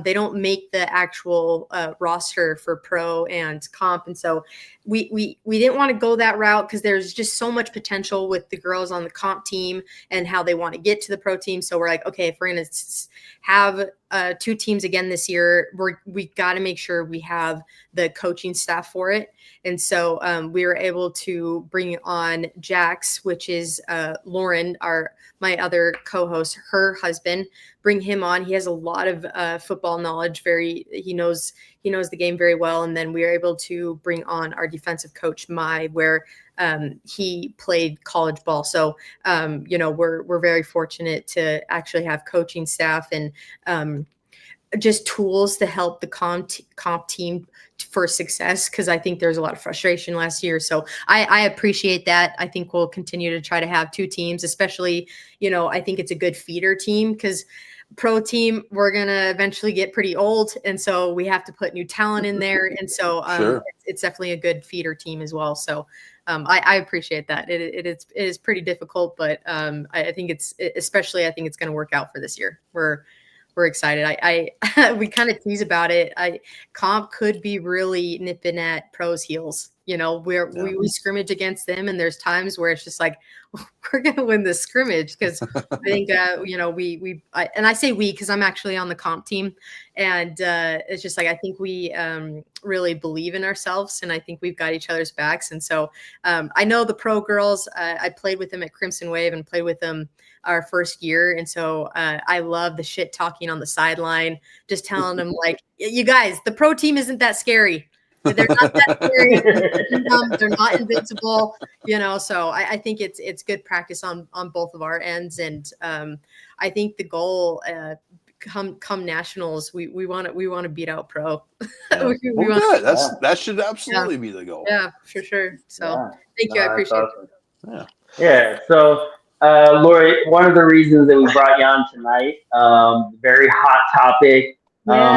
they don't make the actual roster for pro and comp. And so we didn't want to go that route because there's just so much potential with the girls on the comp team and how they want to get to the pro team. So we're like, okay, if we're going to have 2 teams again this year, we got to make sure we have the coaching staff for it. And so we were able to bring on Jax, which is Lauren, my other co-host, her husband, bring him on. He has a lot of football knowledge. He knows the game very well. And then we were able to bring on our defensive coach, where he played college ball. So, we're very fortunate to actually have coaching staff and just tools to help the comp team for success, because I think there's a lot of frustration last year. So I appreciate that. I think we'll continue to try to have 2 teams, especially, I think it's a good feeder team, because pro team, we're going to eventually get pretty old. And so we have to put new talent in there. And so Sure. it's definitely a good feeder team as well. So I appreciate that. It is pretty difficult, but I think it's going to work out for this year. We're excited. We kind of tease about it. Comp could be really nipping at pros' heels. We scrimmage against them, and there's times where it's just like, we're gonna win this scrimmage, because I think and I say we because I'm actually on the comp team, and it's just like, I think we really believe in ourselves, and I think we've got each other's backs. And so I know the pro girls. I played with them at Crimson Wave and played with them our first year, and so I love the shit talking on the sideline, just telling them like, you guys, the pro team isn't that scary. They're not that scary. They're not invincible, so I think it's good practice on both of our ends. And I think the goal come nationals, we want to beat out pro. Yeah. Good. That should absolutely be the goal. Yeah, for sure. So thank you. I appreciate it. Yeah. So Lori, one of the reasons that we brought you on tonight, very hot topic.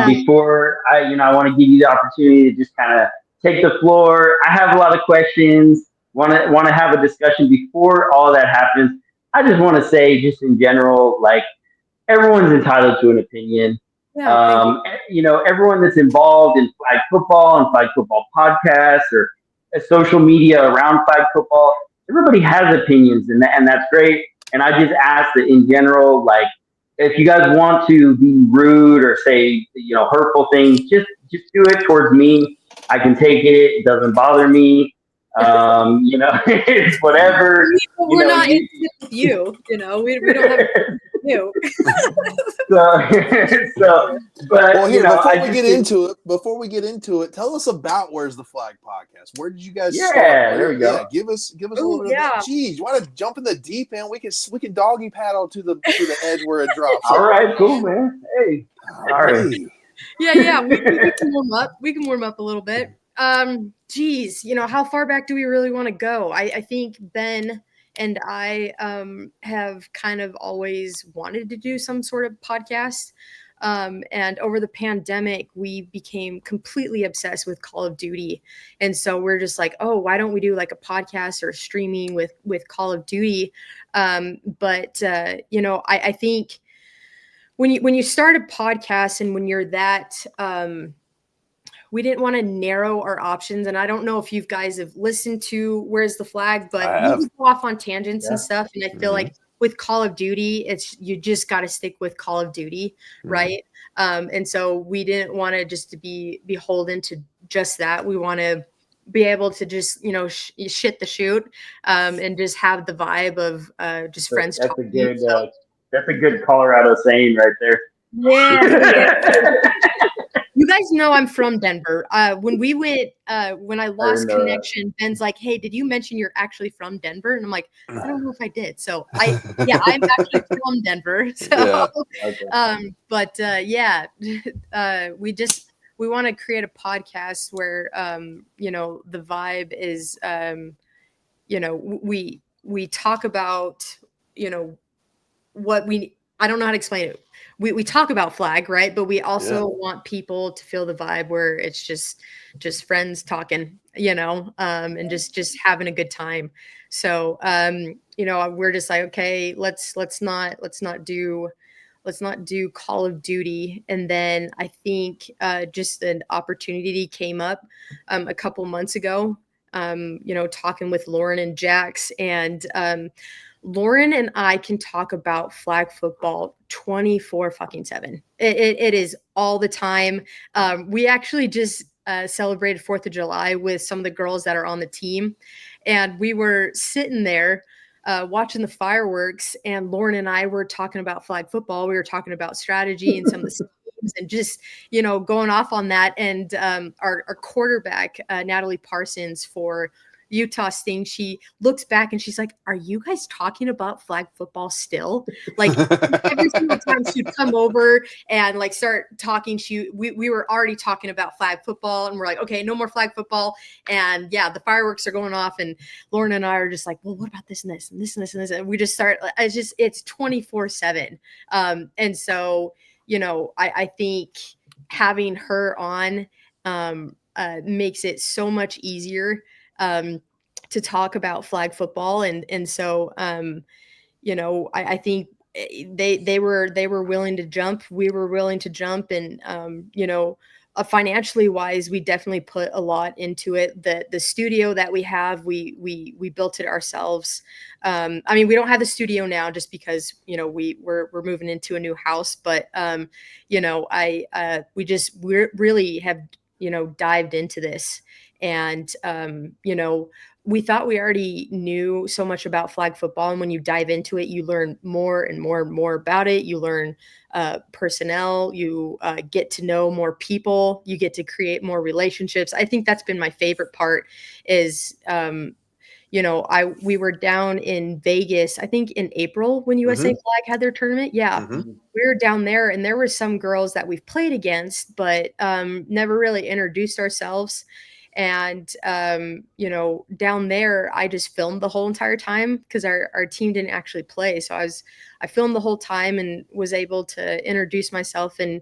Before I want to give you the opportunity to just kind of take the floor. I have a lot of questions. Want to have a discussion before all that happens. I just want to say, just in general, like, everyone's entitled to an opinion. Everyone that's involved in flag football and flag football podcasts or social media around flag football, everybody has opinions, and that's great. And I just ask that in general, like, if you guys want to be rude or say, hurtful things, just do it towards me. I can take it. It doesn't bother me. It's whatever. We're not in with you. We don't have you. But well, here, before we get into it, tell us about Where's the Flag podcast. Where did you guys start? There we go. Yeah, give us a little bit of that. Geez, you want to jump in the deep end? We can doggy paddle to the edge where it drops. All right, cool, man. Hey, all right. Yeah. We can warm up. We can warm up a little bit. How far back do we really want to go? I think Ben and I have kind of always wanted to do some sort of podcast. And over the pandemic, we became completely obsessed with Call of Duty. And so we're just like, oh, why don't we do like a podcast or streaming with Call of Duty? I think when you start a podcast and when you're that, we didn't want to narrow our options. And I don't know if you guys have listened to Where's the Flag, but we go off on tangents and stuff. And I feel like with Call of Duty, you just got to stick with Call of Duty, right? And so we didn't want to just to be beholden to just that. We want to be able to just, shit the shoot and just have the vibe of just friends talking. That's a good Colorado saying right there. Yeah. You guys know I'm from Denver. When we went, when I lost connection, Ben's like, "Hey, did you mention you're actually from Denver?" And I'm like, "I don't know if I did." So I'm actually from Denver. So, we want to create a podcast where, the vibe is, we talk about, what I don't know how to explain it. We talk about flag, right? But we also want people to feel the vibe where it's just friends talking, and just having a good time. So, we're just like, okay, let's not do Call of Duty. And then I think just an opportunity came up a couple months ago, talking with Lauren and Jax, and Lauren and I can talk about flag football 24/7. It is all the time. We actually just celebrated 4th of July with some of the girls that are on the team. And we were sitting there watching the fireworks, and Lauren and I were talking about flag football. We were talking about strategy and some of the schemes and just, going off on that. And our quarterback, Natalie Parsons for Utah Sting, she looks back and she's like, "Are you guys talking about flag football still?" Like every single time she'd come over and like start talking, we were already talking about flag football, and we're like, okay, no more flag football. And yeah, the fireworks are going off, and Lauren and I are just like, well, what about this and this and this and this and this? And we just start, it's 24/7. And so, I think having her on makes it so much easier to talk about flag football. And so, I think they were willing to jump. We were willing to jump. And, financially wise, we definitely put a lot into it. The studio that we have, we built it ourselves. I mean, we don't have the studio now just because, we're moving into a new house, but, we really have, dived into this. And, we thought we already knew so much about flag football. And when you dive into it, you learn more and more and more about it. You learn personnel, you get to know more people, you get to create more relationships. I think that's been my favorite part is, we were down in Vegas, I think in April when USA Flag had their tournament. Yeah. We were down there, and there were some girls that we've played against, but never really introduced ourselves. And, down there, I just filmed the whole entire time because our team didn't actually play. So I filmed the whole time and was able to introduce myself and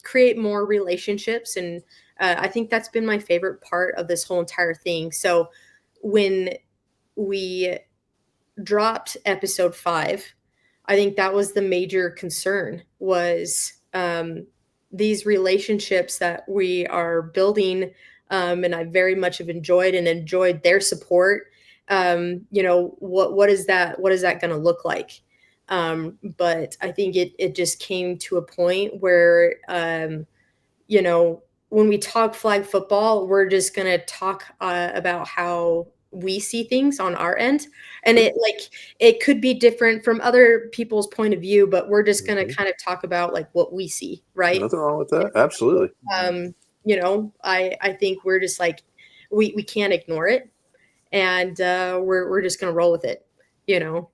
create more relationships. And I think that's been my favorite part of this whole entire thing. So when we dropped episode 5, I think that was the major concern was these relationships that we are building. And I very much have enjoyed their support. What is that going to look like? But I think it just came to a point where, when we talk flag football, we're just going to talk about how we see things on our end. And it could be different from other people's point of view, but we're just going to kind of talk about like what we see. Right. Nothing wrong with that. Absolutely. I think we're just like, we can't ignore it, and we're just going to roll with it,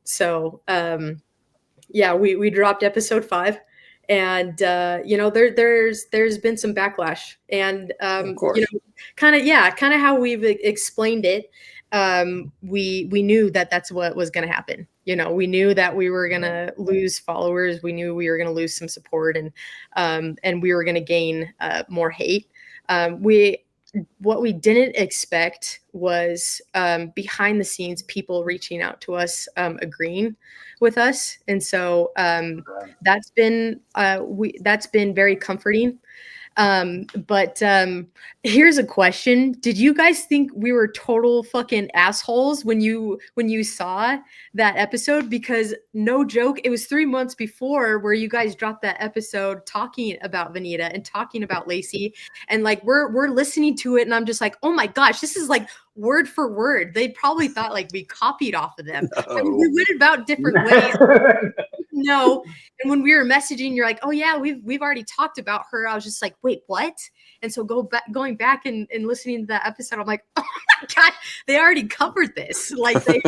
So, we dropped episode 5. And there's been some backlash, and kind of how we've explained it. We knew that that's what was going to happen. We knew that we were going to lose followers. We knew we were going to lose some support, and we were going to gain more hate. What we didn't expect was behind the scenes people reaching out to us, agreeing with us. And so that's been very comforting. But here's a question. Did you guys think we were total fucking assholes when you saw that episode? Because no joke, it was 3 months before where you guys dropped that episode talking about Vanita and talking about Lacey. And like, we're listening to it, and I'm just like, oh my gosh, this is like word for word. They probably thought like we copied off of them. I mean, we went about different ways. know. And when we were messaging, you're like, oh yeah, we've already talked about her. I was just like, wait, what? And so going back and listening to that episode, I'm like, oh my God, they already covered this. Like they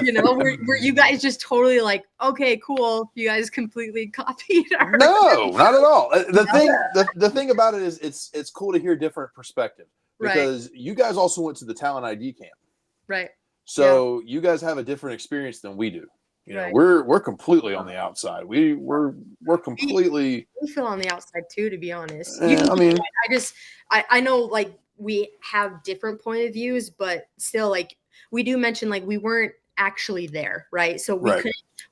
you know, were you guys just totally like, okay, cool. You guys completely copied her. No, not at all. The thing about it is it's cool to hear different perspective because you guys also went to the talent ID camp. Right. So you guys have a different experience than we do. You know, we're completely on the outside. We're completely. We feel on the outside too, to be honest. I mean, I know like we have different point of views, but still, like we do mention like we weren't actually there, right? So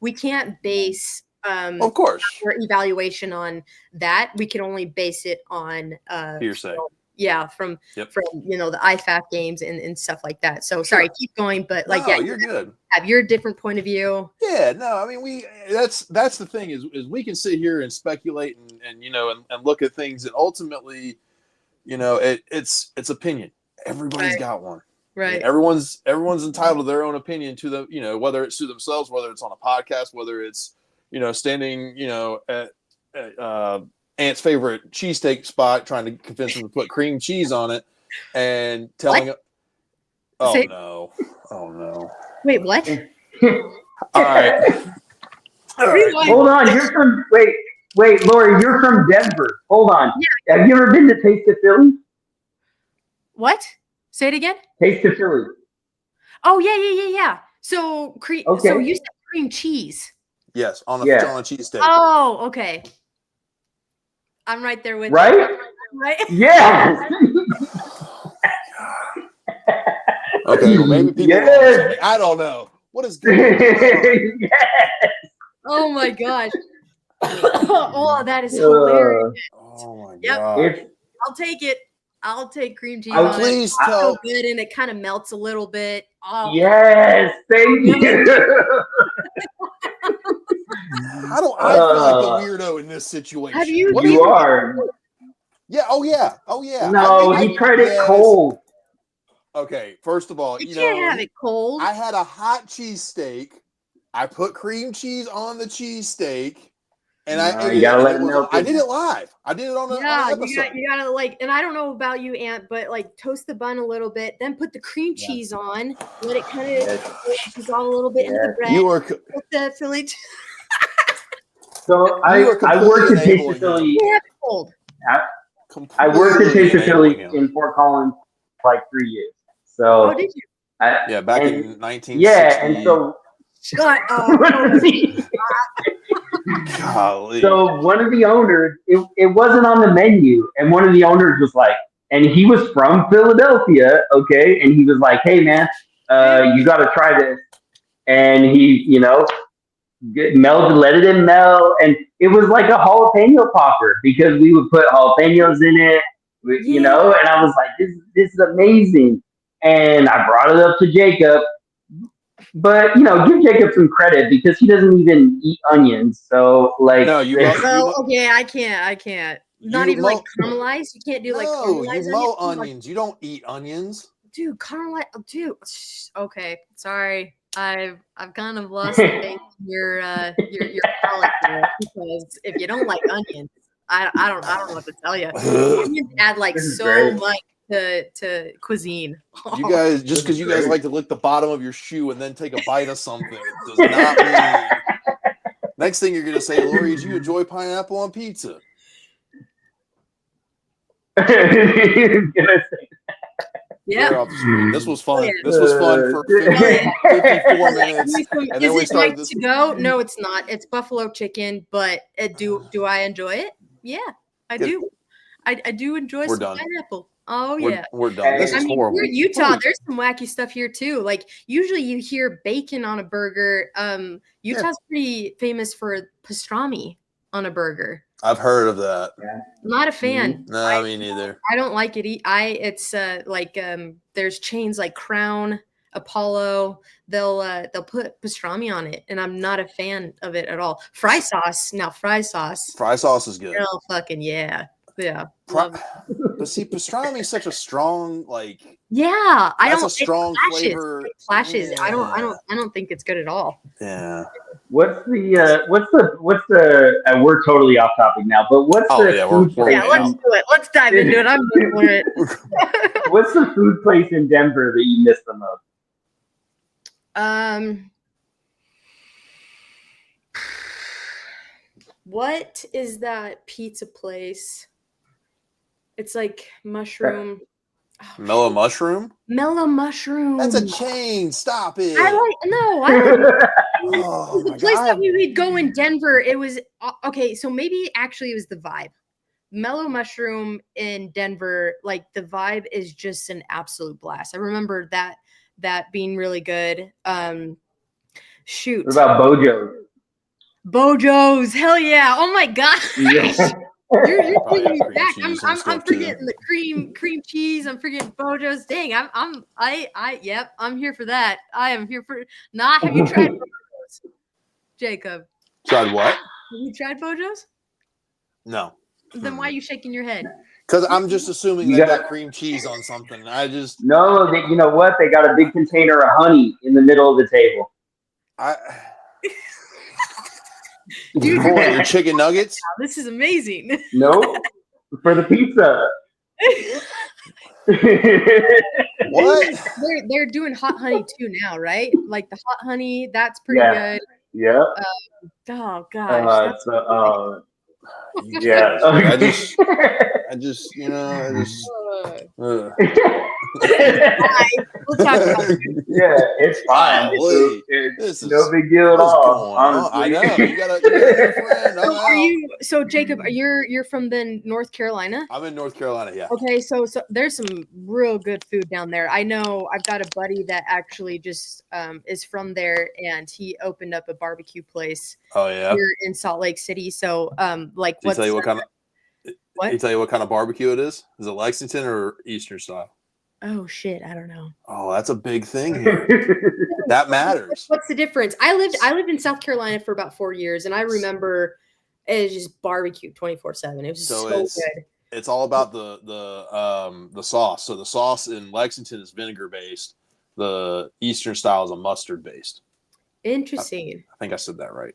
we can't base of course our evaluation on that. We can only base it on hearsay. From you know the IFAF games and stuff like that. So sorry, keep going, but like you're good. Have your different point of view. Yeah, no, I mean that's the thing is we can sit here and speculate and you know and look at things and ultimately, you know, it's opinion. Everybody's got one. Right. Everyone's entitled to their own opinion to the, you know, whether it's to themselves, whether it's on a podcast, whether it's, you know, standing, you know, at Ant's favorite cheesesteak spot, trying to convince him to put cream cheese on it and telling him, oh no. Wait, what? All right. Hold on. You're from, wait, Lori, you're from Denver. Hold on. Yeah. Have you ever been to Taste of Philly? What? Say it again. Taste of Philly. Oh yeah. So so you said cream cheese. Yes, on a cheesesteak. Oh, okay. I'm right there with you. Right? Yeah. Okay, well maybe people I don't know. What is going on? Yes. Oh my gosh. Oh, that is hilarious. Oh my God. I'll take it. I'll take cream cheese on please it. tell. So good, and it kind of melts a little bit. Oh. Yes, thank you. I feel like the weirdo in this situation. Have you? You are. Yeah. Oh yeah. No, he tried it cold. Okay. First of all, you can't have it cold. I had a hot cheesesteak. I put cream cheese on the cheesesteak, and you gotta let it melt. I did it live. I did it on an episode. You gotta like, and I don't know about you, Ant, but like toast the bun a little bit, then put the cream cheese on, let it kind of dissolve a little bit into the bread. You are the Philly. So I worked at Taste of Philly. Cold. I worked at Taste of Philly in Fort Collins for like 3 years. So did you? Back in 1960. Yeah, and so. Shut up. Golly. So one of the owners, it wasn't on the menu, and one of the owners was like, and he was from Philadelphia, okay, and he was like, "Hey man, you got to try this," and he, you know, let it melt, and it was like a jalapeno popper because we would put jalapenos in it, you know, and I was like, "This is amazing," and I brought it up to Jacob. But, you know, give Jacob some credit because he doesn't even eat onions. So, like... No, okay, I can't. Not even like caramelized? You can't do like caramelized you mow onions. You don't eat onions. Dude, dude. Okay, sorry. I've kind of lost the faith in your palate here because if you don't like onions, I don't know what to tell you. Onions add like so much to cuisine. You guys, just because you guys like to lick the bottom of your shoe and then take a bite of something does not mean. Next thing you're gonna say, Lori, is you enjoy pineapple on pizza? Yeah. This was fun. This was fun for 54 minutes. And then we started this. To go? No, it's not. It's buffalo chicken, but do I enjoy it? Yeah, I do. I do enjoy some pineapple. Oh yeah, we're done. This is horrible. We're Utah. There's some wacky stuff here too. Like usually you hear bacon on a burger. Utah's pretty famous for pastrami on a burger. I've heard of that. Yeah. Not a fan. No, me neither. I don't like it. It's like there's chains like Crown, Apollo. They'll put pastrami on it, and I'm not a fan of it at all. Fry sauce. Fry sauce is good. Oh fucking yeah. Yeah. But see, pastrami is such a strong Yeah, that's a strong flavor. It clashes. Yeah. I don't think it's good at all. Yeah. What's the we're totally off topic now, but what's the food place? Yeah, let's do it. Let's dive into it. I'm good for it. What's the food place in Denver that you miss the most? What is that pizza place? It's like mushroom. Mellow mushroom? Mellow mushroom. That's a chain. Stop it. I like oh the my place God. that we would go in Denver. It was okay. So maybe actually it was the vibe. Mellow mushroom in Denver, like the vibe is just an absolute blast. I remember that being really good. Shoot. What about Bojo's? Hell yeah! Oh my god. Yeah. You're bringing me back. cheese I'm and stuff, forgetting the cream cheese. I'm forgetting Bojo's. Dang, yep, I'm here for that. I am here for. Nah, have you tried Bojo's, Jacob? Tried what? Have you tried Bojo's? No. Then why are you shaking your head? Because I'm just assuming they got cream cheese on something. No, you know what? They got a big container of honey in the middle of the table. Dude, for your chicken nuggets? This is amazing. No, for the pizza. What? They're doing hot honey too now, right? Like the hot honey, that's pretty good. Yeah. Oh gosh. Yeah. I just We'll talk about it. Yeah, it's fine. It's no big deal at all. Honestly. I know. You got a friend. So Jacob, you're from then North Carolina? I'm in North Carolina, yeah. Okay, so there's some real good food down there. I know I've got a buddy that actually just is from there, and he opened up a barbecue place. Oh yeah. Here in Salt Lake City. So like Did he tell you what kind of barbecue it is? Is it Lexington or Eastern style? Oh shit, I don't know. Oh, that's a big thing here. That matters. What's the difference? I lived in South Carolina for about 4 years, and I remember it was just barbecue 24/7. It was so good. It's all about the sauce. So the sauce in Lexington is vinegar based. The Eastern style is a mustard based. Interesting. I think I said that right.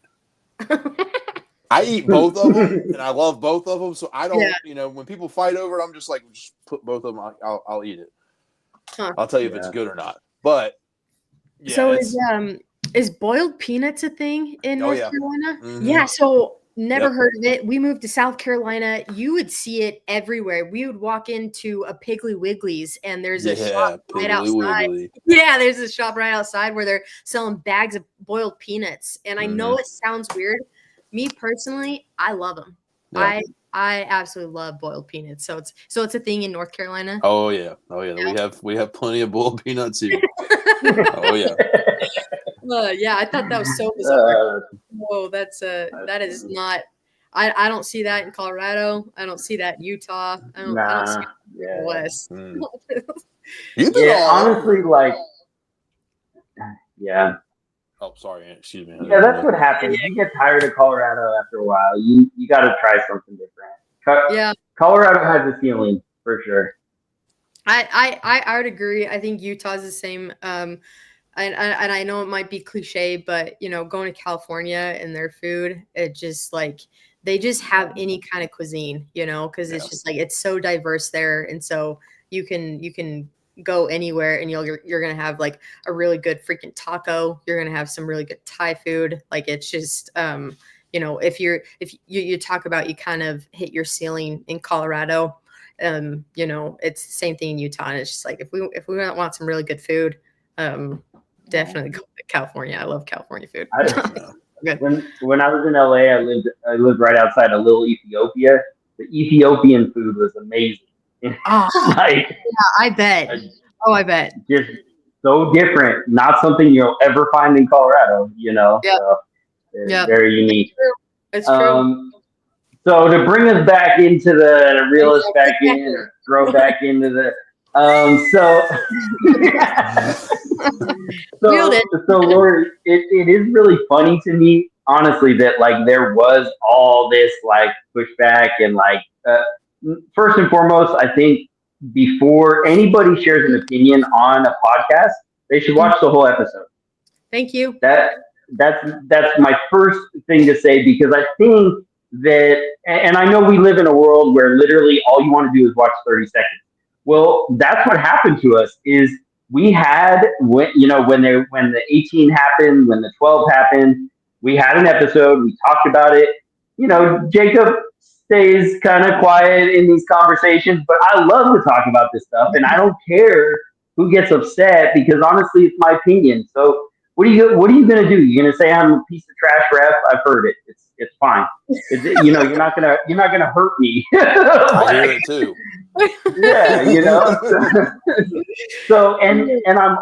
I eat both of them, and I love both of them. So I don't, when people fight over it, I'm just like, just put both of them. I'll eat it. Huh. I'll tell you if it's good or not. But yeah, so is boiled peanuts a thing in North Carolina? Mm-hmm. Yeah. So never heard of it. We moved to South Carolina. You would see it everywhere. We would walk into a Piggly Wiggly's, and there's a shop right outside. Yeah, there's a shop right outside where they're selling bags of boiled peanuts. And I know it sounds weird. Me personally, I love them. Yeah. I absolutely love boiled peanuts. So it's a thing in North Carolina. Oh yeah. We have plenty of boiled peanuts here. Oh yeah. Yeah, I thought that was so bizarre. Whoa, that is not. I don't see that in Colorado. I don't see that in Utah. I don't see it in the West. Honestly, like, yeah. Oh, sorry. Excuse me. Yeah, that's what happens. You get tired of Colorado after a while. You got to try something different. Yeah, Colorado has a ceiling for sure. I would agree. I think Utah's the same. And I know it might be cliche, but going to California and their food, it just like they just have any kind of cuisine, because it's just like it's so diverse there, and so you can go anywhere and you're gonna have like a really good freaking taco. You're gonna have some really good Thai food. Like it's just if you talk about you kind of hit your ceiling in Colorado, it's the same thing in Utah. And it's just like if we want some really good food, definitely go to California. I love California food. When I was in LA, I lived right outside of Little Ethiopia. The Ethiopian food was amazing. Yeah, I bet. I bet. Just so different. Not something you'll ever find in Colorado, Yeah. So very unique. It's true. So to bring us back into the reel us back in, or throw back into the so Lori, it is really funny to me, honestly, that like there was all this like pushback and like first and foremost, I think before anybody shares an opinion on a podcast, they should watch the whole episode. Thank you. That's my first thing to say, because I think that, and I know we live in a world where literally all you want to do is watch 30 seconds. Well, that's what happened to us. Is we had when the 18 happened, when the 12 happened, we had an episode. We talked about it. Jacob stays kind of quiet in these conversations, but I love to talk about this stuff, and I don't care who gets upset, because honestly, it's my opinion. So what are you gonna do? You're gonna say I'm a piece of trash, ref? I've heard it. It's fine. You're not gonna hurt me. I hear it too. Yeah. So and I've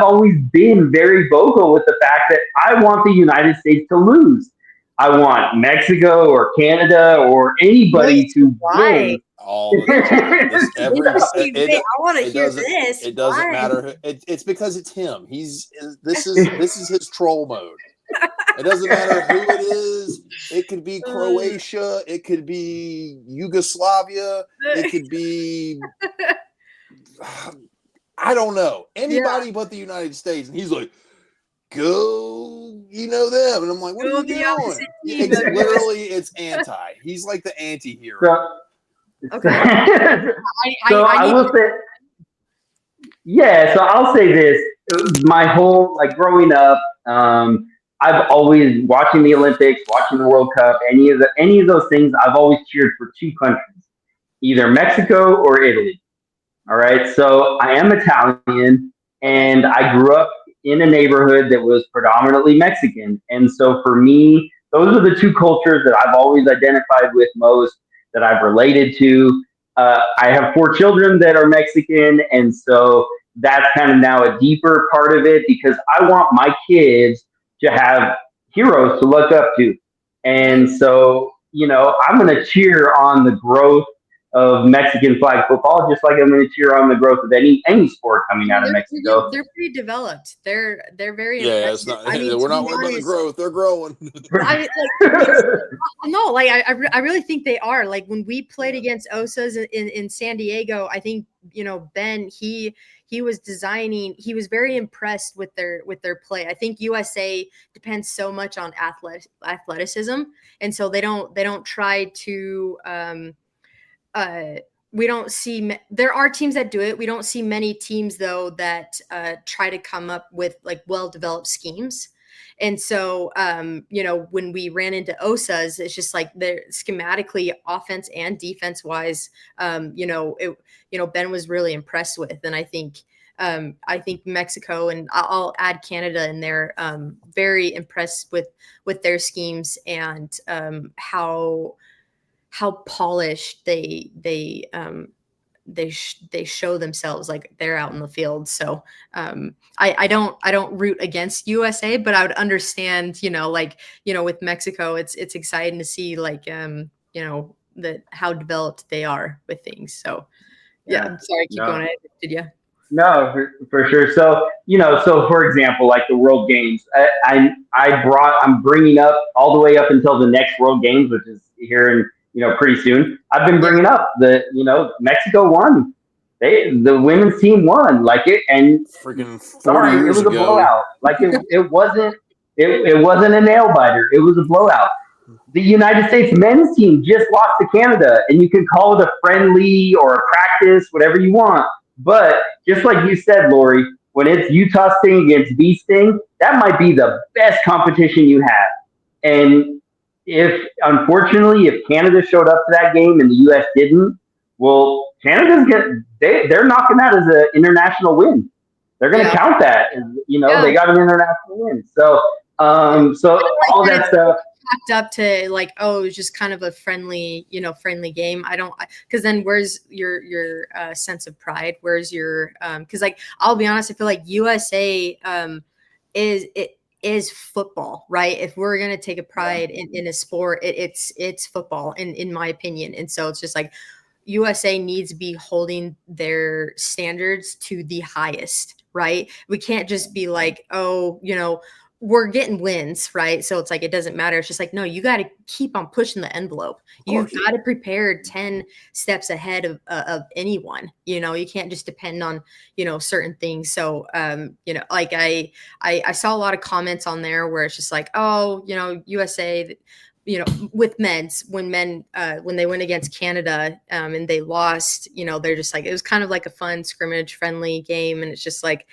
always been very vocal with the fact that I want the United States to lose. I want Mexico or Canada or anybody to win. All the time. I want to hear this. It doesn't matter. It's because it's him. This is his troll mode. It doesn't matter who it is. It could be Croatia. It could be Yugoslavia. It could be I don't know, anybody but the United States. And he's like, go, them. And I'm like, what are you doing? It's anti. He's like the anti-hero. Okay. So I will say, so I'll say this. My whole, growing up, I've always, watching the Olympics, watching the World Cup, any of those things, I've always cheered for two countries, either Mexico or Italy. All right. So I am Italian, and I grew up in a neighborhood that was predominantly Mexican. And so for me, those are the two cultures that I've always identified with most, that I've related to. I have 4 children that are Mexican, and so that's kind of now a deeper part of it, because I want my kids to have heroes to look up to. And so, I'm going to cheer on the growth of Mexican flag football, just like I'm going to cheer on the growth of any sport coming out of Mexico. They're pretty developed. They're very impressive. We're not worried about the growth. They're growing. I really think they are. Like when we played against Osas in San Diego, I think Ben, he was designing. He was very impressed with their play. I think USA depends so much on athleticism, and so they don't try to. We don't see, there are teams that do it. We don't see many teams though that try to come up with well-developed schemes. And so, when we ran into Osas, it's just they're schematically, offense and defense wise, Ben was really impressed with. And I think Mexico, and I'll add Canada in there, very impressed with their schemes and how polished they show themselves, like they're out in the field. So I don't root against USA, but I would understand, with Mexico, it's exciting to see how developed they are with things. So I'm sorry, keep going ahead. Did you? No, for sure. So, so for example, like the World Games, I'm bringing up all the way up until the next World Games, which is here in, pretty soon. I've been bringing up Mexico won. The women's team won, and freaking 40 years it was ago. A blowout. It wasn't a nail biter. It was a blowout. The United States men's team just lost to Canada, and you can call it a friendly or a practice, whatever you want. But just like you said, Lori, when it's Utah Sting against B Sting, that might be the best competition you have. And unfortunately, if Canada showed up to that game and the U.S. didn't, well, they're knocking that as an international win. They're going to count that. They got an international win. So, all that stuff. Packed up to it was just kind of a friendly game. Because then where's your sense of pride? Where's your because I'll be honest, I feel like USA is football, right? If we're gonna take a pride in a sport, it's football in my opinion. And so it's just USA needs to be holding their standards to the highest, right? We can't just be we're getting wins, right? So it's like, it doesn't matter. It's just like, no, you got to keep on pushing the envelope. You've got to prepare 10 steps ahead of anyone. You know, you can't just depend on, you know, certain things. So, you know, like I saw a lot of comments on there where it's just like, oh, you know, USA, you know, with men's, when they went against Canada and they lost, you know, they're just like, it was kind of like a fun scrimmage friendly game. And it's just like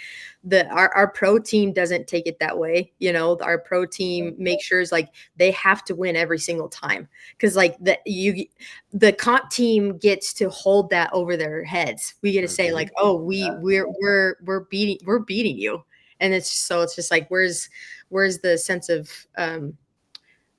our pro team doesn't take it that way. You know, our pro team makes sure is like, they have to win every single time. Cause like the comp team gets to hold that over their heads. We get to say like, oh, we're beating you. And it's just like, where's the sense of,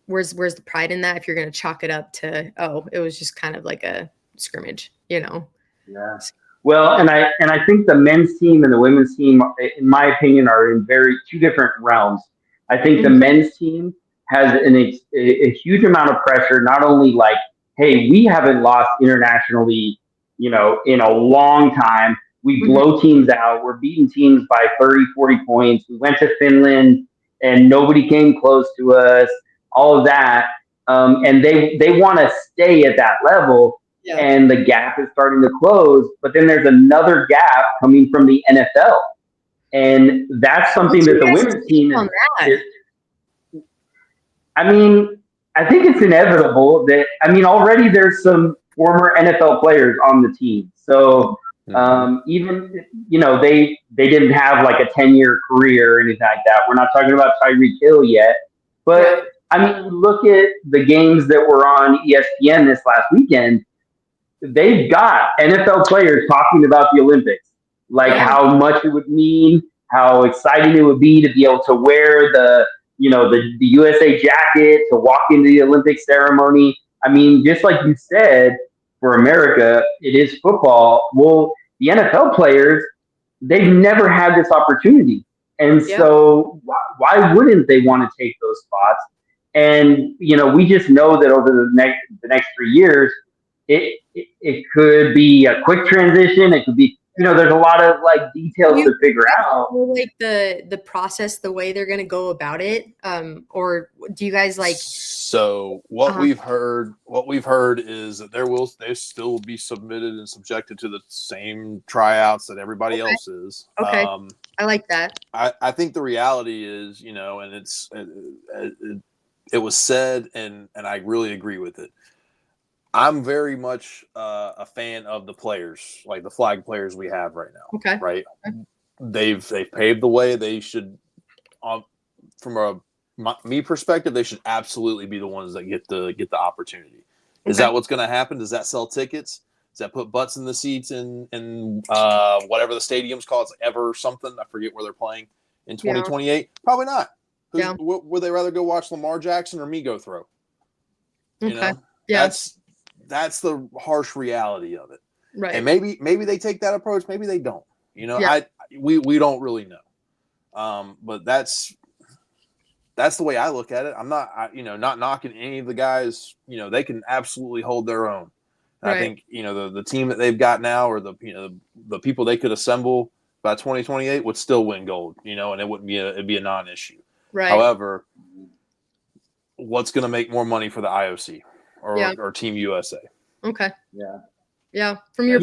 where's the pride in that if you're going to chalk it up to, oh, it was just kind of like a scrimmage, you know? Yeah. Well, and I think the men's team and the women's team, in my opinion, are in two different realms. I think the men's team has a huge amount of pressure, not only like, hey, we haven't lost internationally, you know, in a long time. We blow teams out. We're beating teams by 30, 40 points. We went to Finland and nobody came close to us. All of that, and they want to stay at that level, and the gap is starting to close. But then there's another gap coming from the NFL, and that's something that the women's team is. I mean, I think it's inevitable that already there's some former NFL players on the team, so even they didn't have like a 10-year career or anything like that. We're not talking about Tyreek Hill yet, but. I mean, look at the games that were on ESPN this last weekend. They've got NFL players talking about the Olympics, like how much it would mean, how exciting it would be to be able to wear the USA jacket to walk into the Olympic ceremony. I mean, just like you said, for America, it is football. Well, the NFL players, they've never had this opportunity. And so why wouldn't they want to take those spots? And, we just know that over the next 3 years, it could be a quick transition. It could be, there's a lot of like details to figure out. Like the process, the way they're going to go about it. Or do you guys like? So what we've heard is that they still be submitted and subjected to the same tryouts that everybody else is. Okay. I like that. I think the reality is, and it was said, and I really agree with it. I'm very much a fan of the players, like the flag players we have right now. Okay. Right. Okay. They've paved the way. They should, from me perspective, they should absolutely be the ones that get the opportunity. Is that what's going to happen? Does that sell tickets? Does that put butts in the seats in whatever the stadium's called? It's ever something. I forget where they're playing in 2028. Yeah. Probably not. Would they rather go watch Lamar Jackson or me go throw? Yeah. That's the harsh reality of it. Right. And maybe they take that approach. Maybe they don't. We don't really know. But that's the way I look at it. I'm not not knocking any of the guys. They can absolutely hold their own. Right. I think the team that they've got now, or the people they could assemble by 2028 would still win gold. And it wouldn't be it'd be a non-issue. Right. However, what's going to make more money for the IOC or Team USA? Okay. Yeah. Yeah. From your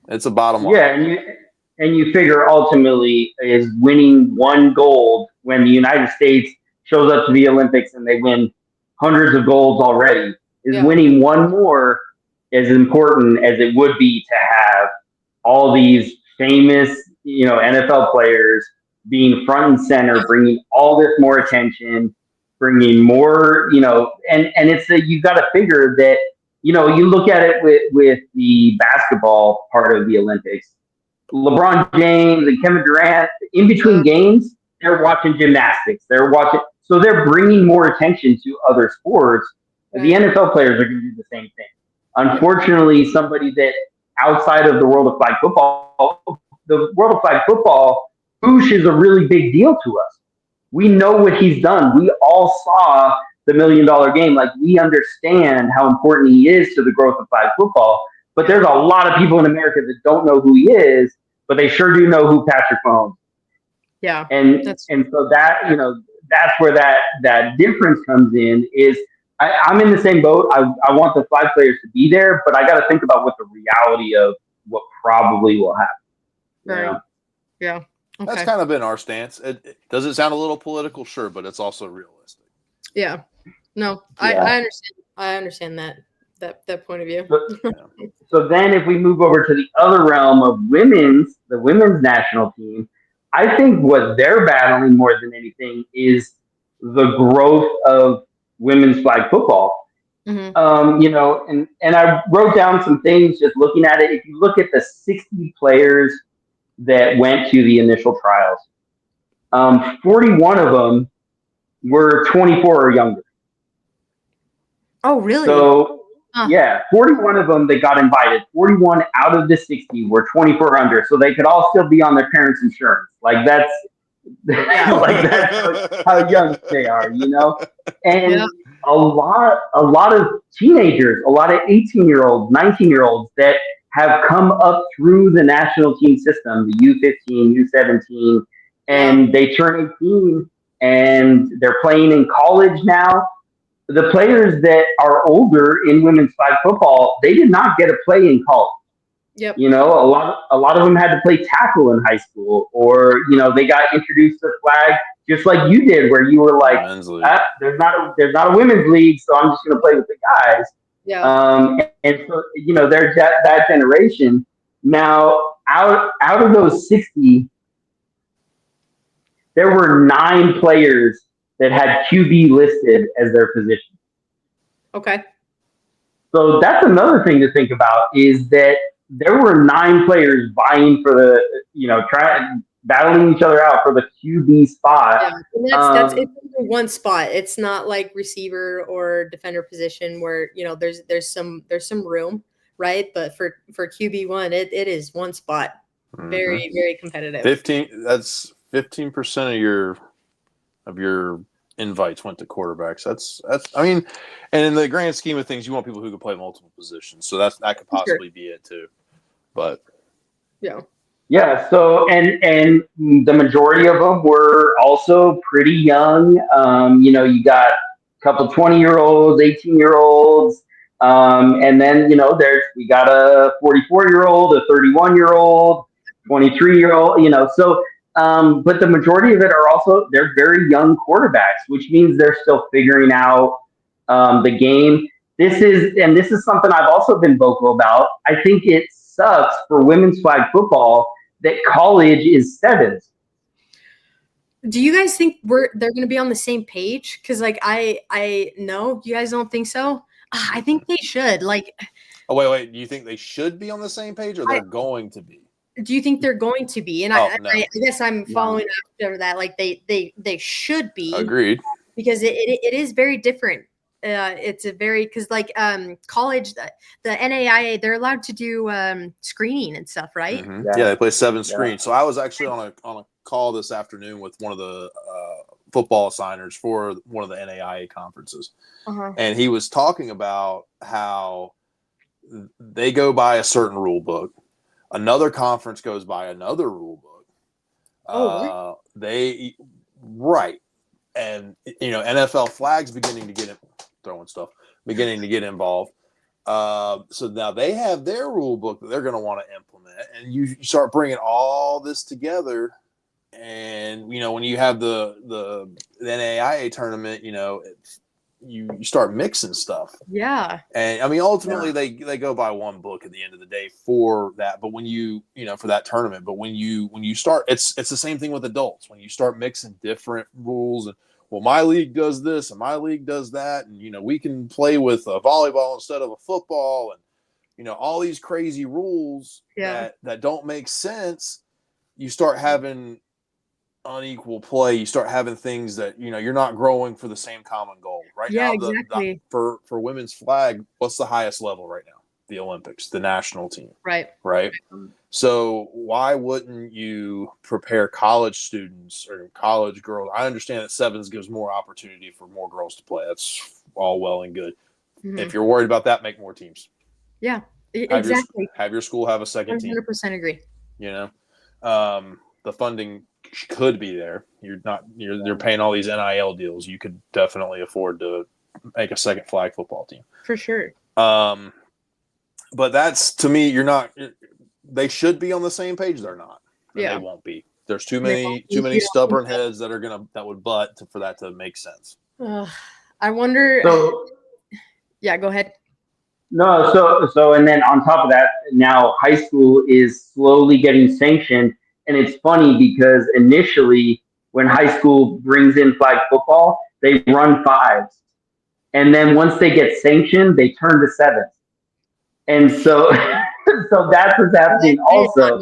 it's a bottom line. Yeah, and you figure ultimately is winning one gold when the United States shows up to the Olympics and they win hundreds of golds already. Is winning one more as important as it would be to have all these famous, NFL players being front and center, bringing all this more attention, bringing more, and it's you got to figure that, you look at it with the basketball part of the Olympics. LeBron James and Kevin Durant, in between games, they're watching gymnastics. So they're bringing more attention to other sports. The NFL players are going to do the same thing. Unfortunately, somebody that outside of the world of flag football, Boosh is a really big deal to us. We know what he's done. We all saw the $1 Million Game. Like, we understand how important he is to the growth of flag football. But there's a lot of people in America that don't know who he is, but they sure do know who Patrick Mahomes is. Yeah. And so that, that's where that difference comes in. Is I'm in the same boat. I want the flag players to be there, but I got to think about what the reality of what probably will happen. Right. Yeah. Okay. That's kind of been our stance. Does it sound a little political? Sure, but it's also realistic. Yeah. No, I understand. I understand that point of view. So then if we move over to the other realm of the women's national team, I think what they're battling more than anything is the growth of women's flag football. Mm-hmm. And I wrote down some things just looking at it. If you look at the 60 players that went to the initial trials, 41 of them were 24 or younger. Oh, really? So, 41 of them that got invited. 41 out of the 60 were 24 under, so they could all still be on their parents' insurance. Like that's how young they are, And a lot of teenagers, a lot of 18-year-olds, 19-year-olds that have come up through the national team system, the U15, U17, and they turn 18 and they're playing in college now. The players that are older in women's flag football, they did not get a play in college. Yep. A lot of them had to play tackle in high school, or they got introduced to flag just like you did, where you were like, there's not a women's league, so I'm just going to play with the guys. Yeah. And so there's that generation. Now out of those 60, there were 9 players that had QB listed as their position. Okay. So that's another thing to think about, is that there were 9 players vying for the, battling each other out for the QB spot. Yeah, and that's it's only one spot. It's not like receiver or defender position where there's some room, right? But for QB1, it is one spot. Very, very competitive. 15. That's 15% of your invites went to quarterbacks. That's I mean, and in the grand scheme of things, you want people who can play multiple positions. So that could possibly be it too. But yeah. So and the majority of them were also pretty young. You got a couple 20-year-olds, 18-year-olds, and then we got a 44-year-old, a 31-year-old, 23-year-old. So. But the majority of it they're very young quarterbacks, which means they're still figuring out the game. This is something I've also been vocal about. I think it sucks for women's flag football that college is 7s. Do you guys think they're going to be on the same page? Because I know you guys don't think so. I think they should. Oh wait. Do you think they should be on the same page, or they're going to be? Do you think they're going to be? And I guess I'm following after that. Like they should be. Agreed. Because it is very different. It's a very because college, the NAIA, they're allowed to do screening and stuff, right? Mm-hmm. Yeah, they play 7 screens. So I was actually on a call this afternoon with one of the football assigners for one of the NAIA conferences, and he was talking about how they go by a certain rule book. Another conference goes by another rule book. And NFL flags beginning to get involved. So now they have their rule book that they're going to want to implement, and you start bringing all this together. And when you have the NAIA tournament, you start mixing stuff. Yeah. And I mean, ultimately they go by one book at the end of the day for that. But when for that tournament, but when you start, it's the same thing with adults. When you start mixing different rules and, well, my league does this and my league does that. And, we can play with a volleyball instead of a football and, all these crazy rules that don't make sense. You start having unequal play. You start having things that you're not growing for the same common goal right now. Exactly. For women's flag, what's the highest level right now? The Olympics, the national team, right. So why wouldn't you prepare college students or college girls? I understand that 7s gives more opportunity for more girls to play. That's all well and good. If you're worried about that, make more teams. Exactly. Have your school have a second team. 100% agree. The funding could be there. You're paying all these NIL deals. You could definitely afford to make a second flag football team for sure. But that's, to me, they should be on the same page. They're not. And they won't be. There's too many stubborn heads that would butt for that to make sense. I wonder. So, yeah, go ahead. No, so and then on top of that, now high school is slowly getting sanctioned, and it's funny because initially when high school brings in flag football, they run fives, and then once they get sanctioned, they turn to sevens, and so so that's what's happening also.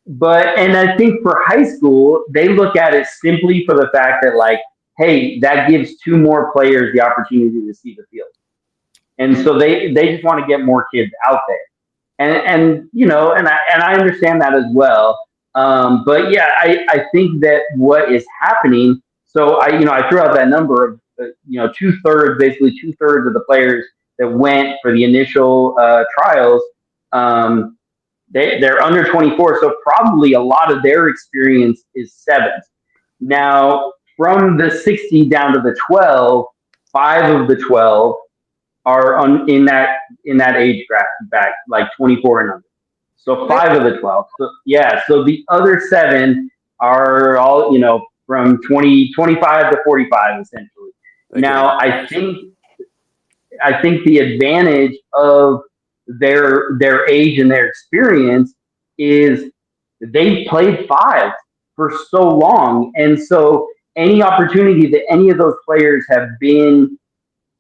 And I think for high school, they look at it simply for the fact that, like, hey, that gives 2 more players the opportunity to see the field. And so they just want to get more kids out there. And I understand that as well. But yeah, I think that what is happening, so I threw out that number of, 2/3, basically 2/3 of the players that went for the initial trials, they're under 24. So probably a lot of their experience is sevens. Now, from the 60 down to the 12, 5 of the 12 are in that age bracket, like 24 and under. So 5 of the 12. So the other 7 are all, from 25 to 45 essentially. Now I think the advantage of their age and their experience is they played 5 for so long, and so any opportunity that any of those players have been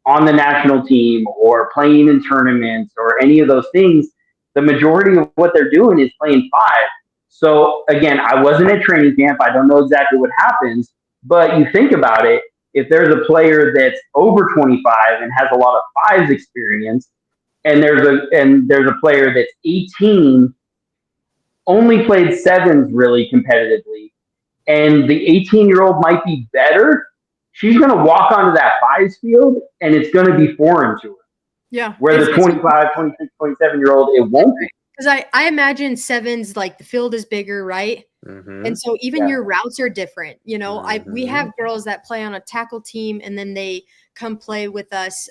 on the national team or playing in tournaments or any of those things, the majority of what they're doing is playing 5. So again, I wasn't at training camp. I don't know exactly what happens, but you think about it. If there's a player that's over 25 and has a lot of 5s experience, and there's a player that's 18, only played 7s really competitively, and the 18-year-old might be better, she's going to walk onto that 5s field, and it's going to be foreign to her. Yeah. Where the 25, 26, 27-year-old, it won't be. Because I imagine 7s, like the field is bigger, right? Mm-hmm. And so even your routes are different. We have girls that play on a tackle team, and then they come play with us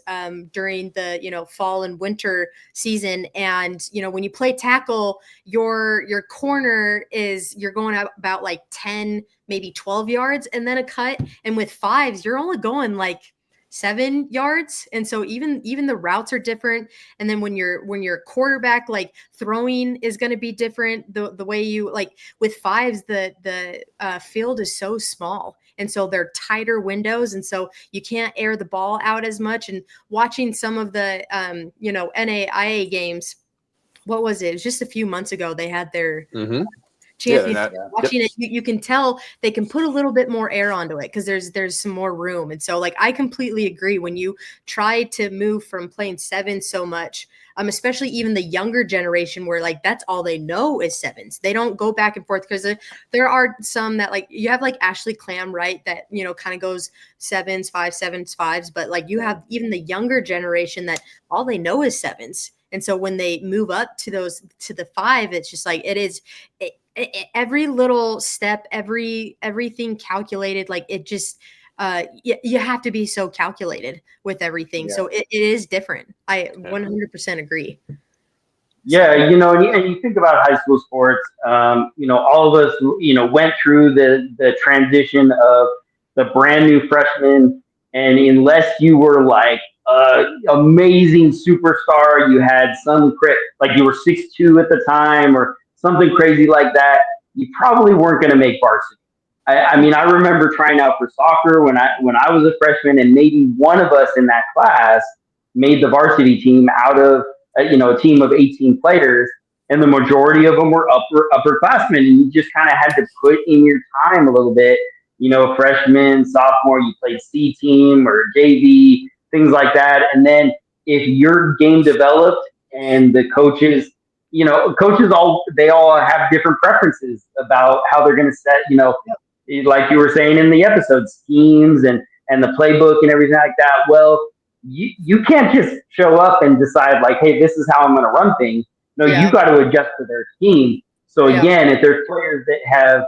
during the fall and winter season. And when you play tackle, your corner you're going out about like 10, maybe 12 yards, and then a cut. And with 5s, you're only going like 7 yards. And so even the routes are different. And then when you're quarterback, like throwing is going to be different. The way you, like with 5s, the field is so small. And so they're tighter windows. And so you can't air the ball out as much. And watching some of the, NAIA games, what was it? It was just a few months ago. They had their championship. Watching it, you can tell they can put a little bit more air onto it because there's some more room. And so, like, I completely agree. When you try to move from playing 7 so much, especially even the younger generation, where like that's all they know is 7s. They don't go back and forth, because there are some that, like, you have like Ashley Clam, right? That kind of goes 7s, 5s, 7s, 5s. But like you have even the younger generation that all they know is 7s. And so when they move up to the 5, it's just like every little step, everything calculated. Like it just, you have to be so calculated with everything. Yeah. So it is different. I 100% agree. Yeah, and you think about high school sports. All of us, went through the transition of the brand new freshman, and unless you were like amazing superstar, you had some like you were 6'2" at the time or something crazy like that, you probably weren't going to make varsity. I mean, I remember trying out for soccer when I was a freshman, and maybe one of us in that class made the varsity team out of a team of 18 players, and the majority of them were upperclassmen, and you just kind of had to put in your time a little bit. Freshman, sophomore, you played C team or JV, things like that, and then if your game developed and the coaches all have different preferences about how they're going to set, like you were saying in the episode, schemes and the playbook and everything like that. Well, you can't just show up and decide like, hey, this is how I'm going to run things. No, you got to adjust to their scheme. So again, if there's players that have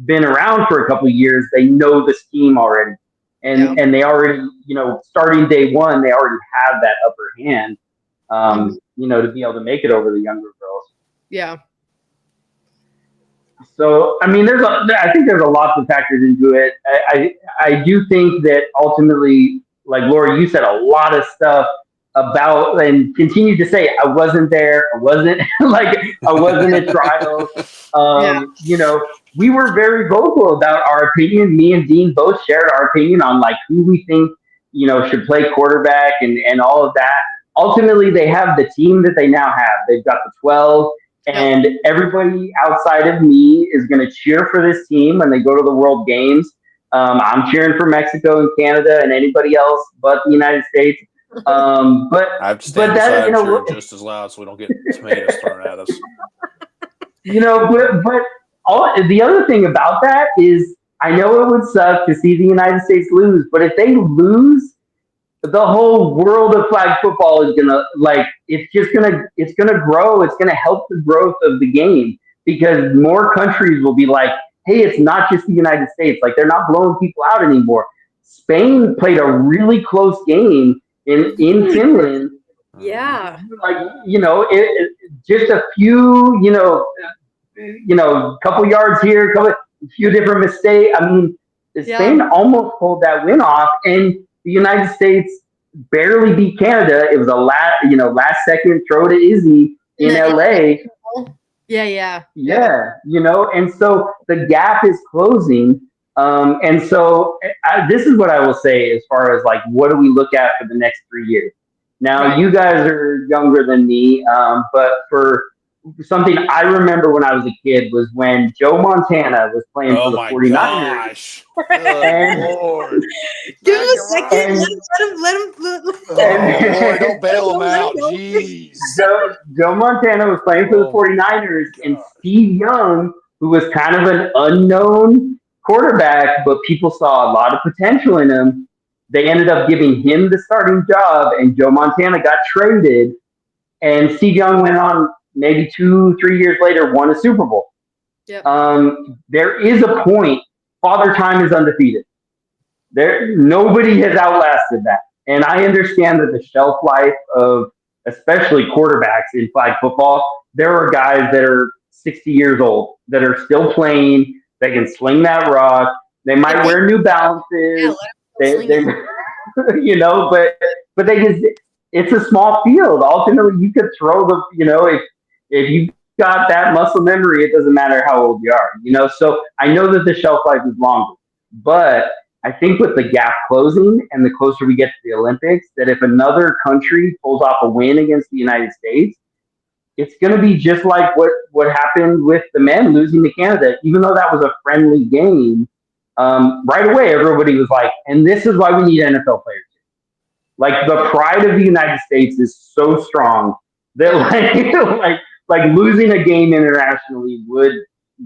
been around for a couple of years, they know the scheme already. And they already, starting day one, they already have that upper hand, to be able to make it over the younger girls. Yeah. So, I mean, I think there's a lot of factors into it. I do think that ultimately, like Laura, you said a lot of stuff about and continue to say, I wasn't there. I wasn't I wasn't at trials. We were very vocal about our opinion. Me and Dean both shared our opinion on like who we think, should play quarterback and all of that. Ultimately, they have the team that they now have. They've got the 12. And everybody outside of me is going to cheer for this team when they go to the World Games. I'm cheering for Mexico and Canada and anybody else but the United States. But I have to stand beside cheering just as loud so we don't get tomatoes thrown at us. But the other thing about that is I know it would suck to see the United States lose, but if they lose, the whole world of flag football is it's gonna grow. It's gonna help the growth of the game because more countries will be like, hey, it's not just the United States. Like they're not blowing people out anymore. Spain played a really close game in Finland. Yeah. Just a few, couple yards here, a few different mistakes. I mean, Spain almost pulled that win off, and the United States barely beat Canada. It was a last second throw to Izzy in LA. Yeah. And so the gap is closing. And so this is what I will say as far as like, what do we look at for the next 3 years? Now, you guys are younger than me, but for something I remember when I was a kid was when Joe Montana was playing for the 49ers. Gosh. Lord. Give him a second. Let him. Lord, don't bail him out. Jeez. Joe Montana was playing for the 49ers, and Steve Young, who was kind of an unknown quarterback, but people saw a lot of potential in him. They ended up giving him the starting job, and Joe Montana got traded, and Steve Young went on maybe 2-3 years later, won a Super Bowl. Yep. There is a point. Father Time is undefeated. Nobody has outlasted that. And I understand that the shelf life of especially quarterbacks in flag football, there are guys that are 60 years old that are still playing. They can sling that rock. They might wear New Balances. But they can. It's a small field. Ultimately, you could throw if you got that muscle memory, it doesn't matter how old you are. So I know that the shelf life is longer, but I think with the gap closing and the closer we get to the Olympics, that if another country pulls off a win against the United States, it's going to be just like what happened with the men losing to Canada. Even though that was a friendly game, right away everybody was like, and this is why we need NFL players. Like the pride of the United States is so strong that like losing a game internationally would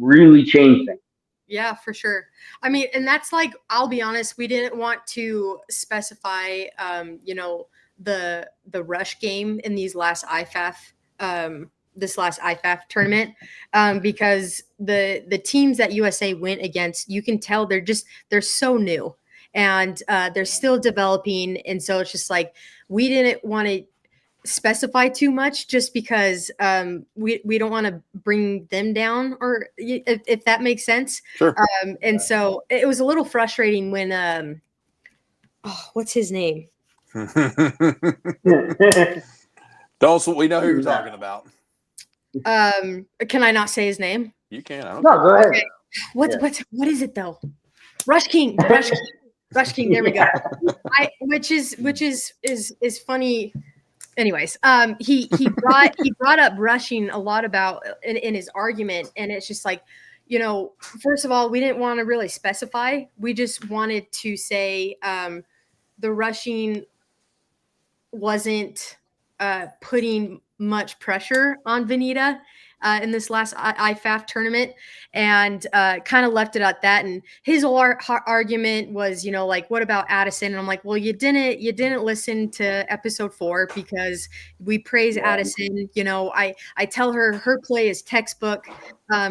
really change things. Yeah, for sure. I mean, and that's like, I'll be honest, we didn't want to specify, the rush game in these last IFAF, this last IFAF tournament, because the teams that USA went against, you can tell they're so new and they're still developing. And so it's just like, we didn't want to specify too much just because we don't want to bring them down, or if that makes sense. Sure. And so it was a little frustrating when what's his name? Don't we know who you're talking about? Can I not say his name? You can. I don't No, go ahead. Okay. What is it though? Rush King. There we go. Which is funny. Anyways, he brought up rushing a lot about in his argument, and it's just like, first of all, we didn't want to really specify. We just wanted to say the rushing wasn't putting much pressure on Vanita. in this last IFAF tournament, and kind of left it at that. And his argument was, like, what about Addison? And I'm like, well, you didn't listen to episode 4 because we praise Addison. I tell her play is textbook.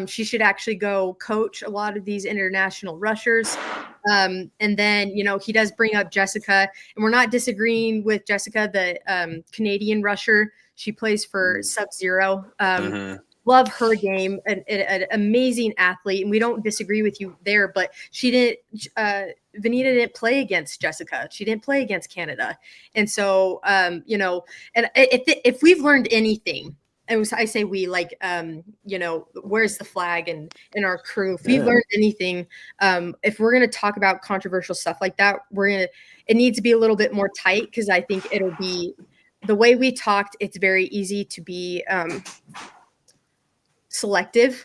She should actually go coach a lot of these international rushers. And then, he does bring up Jessica, and we're not disagreeing with Jessica, the Canadian rusher. She plays for Sub-Zero. Love her game, an amazing athlete, and we don't disagree with you there. But she didn't. Vanita didn't play against Jessica. She didn't play against Canada, and so and if we've learned anything, and I say we, like, where's the flag and in our crew? If we've learned anything, if we're gonna talk about controversial stuff like that, it needs to be a little bit more tight, because I think it'll be the way we talked. It's very easy to be selective.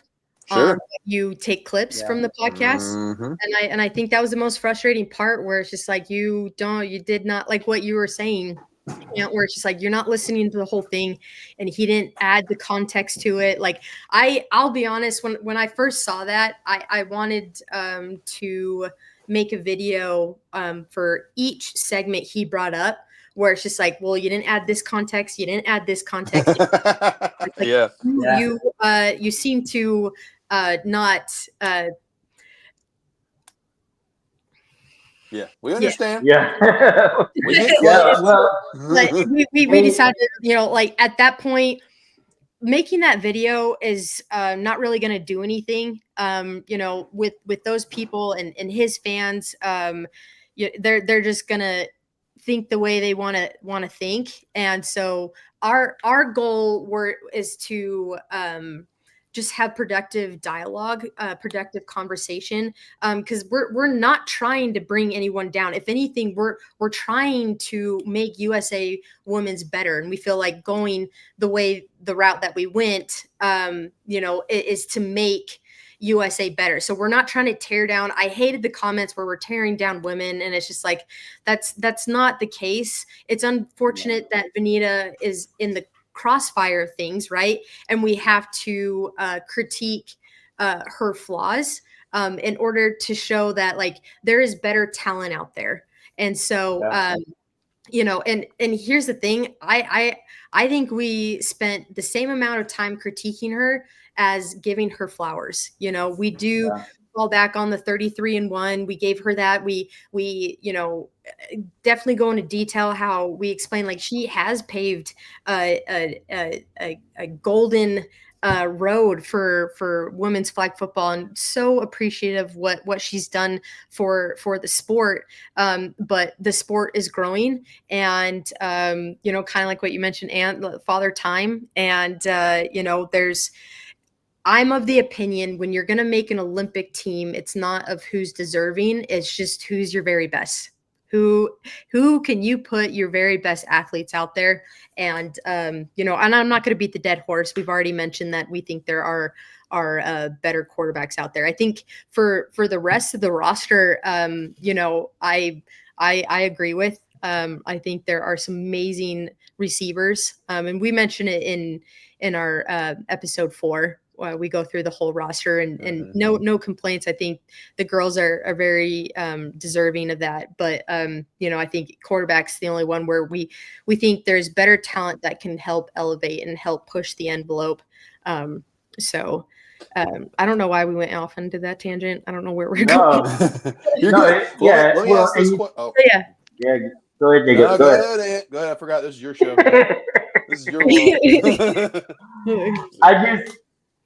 Sure. You take clips from the podcast, and I think that was the most frustrating part, where it's just like you did not, like what you were saying, where it's just like you're not listening to the whole thing, and he didn't add the context to it. Like I'll be honest, when I first saw that, I wanted to make a video for each segment he brought up, where it's just like, well, you didn't add this context, you didn't add this context. You seem to not. We understand. We decided, like at that point, making that video is not really going to do anything. With those people and his fans, they're just gonna think the way they want to think, and so our goal is to just have productive dialogue, productive conversation, because we're not trying to bring anyone down. If anything, we're trying to make USA Women's better, and we feel like going the route that we went, is to make USA better. So we're not trying to tear down. I hated the comments where we're tearing down women, and it's just like that's not the case. It's unfortunate that Vanita is in the crossfire of things, right? And we have to critique her flaws in order to show that, like, there is better talent out there. And so and here's the thing, I think we spent the same amount of time critiquing her as giving her flowers. We do fall back on the 33-1. We gave her that. We definitely go into detail how we explain, like, she has paved a golden road for women's flag football, and so appreciative what she's done for the sport. But the sport is growing, and kind of like what you mentioned, Ant, Father Time, and I'm of the opinion, when you're going to make an Olympic team, it's not of who's deserving. It's just who's your very best. Who can you put your very best athletes out there? And, and I'm not going to beat the dead horse. We've already mentioned that we think there are better quarterbacks out there. I think for the rest of the roster, I agree with. I think there are some amazing receivers. And we mentioned it in our episode 4. We go through the whole roster, and no complaints. I think the girls are very deserving of that. But I think quarterback's the only one where we think there's better talent that can help elevate and help push the envelope. So I don't know why we went off into that tangent. I don't know where we're going. You're good. Yeah. Let me ask this question. Yeah. Go ahead, Jacob. No, go ahead, Ant. Go ahead. I forgot this is your show. This is your world.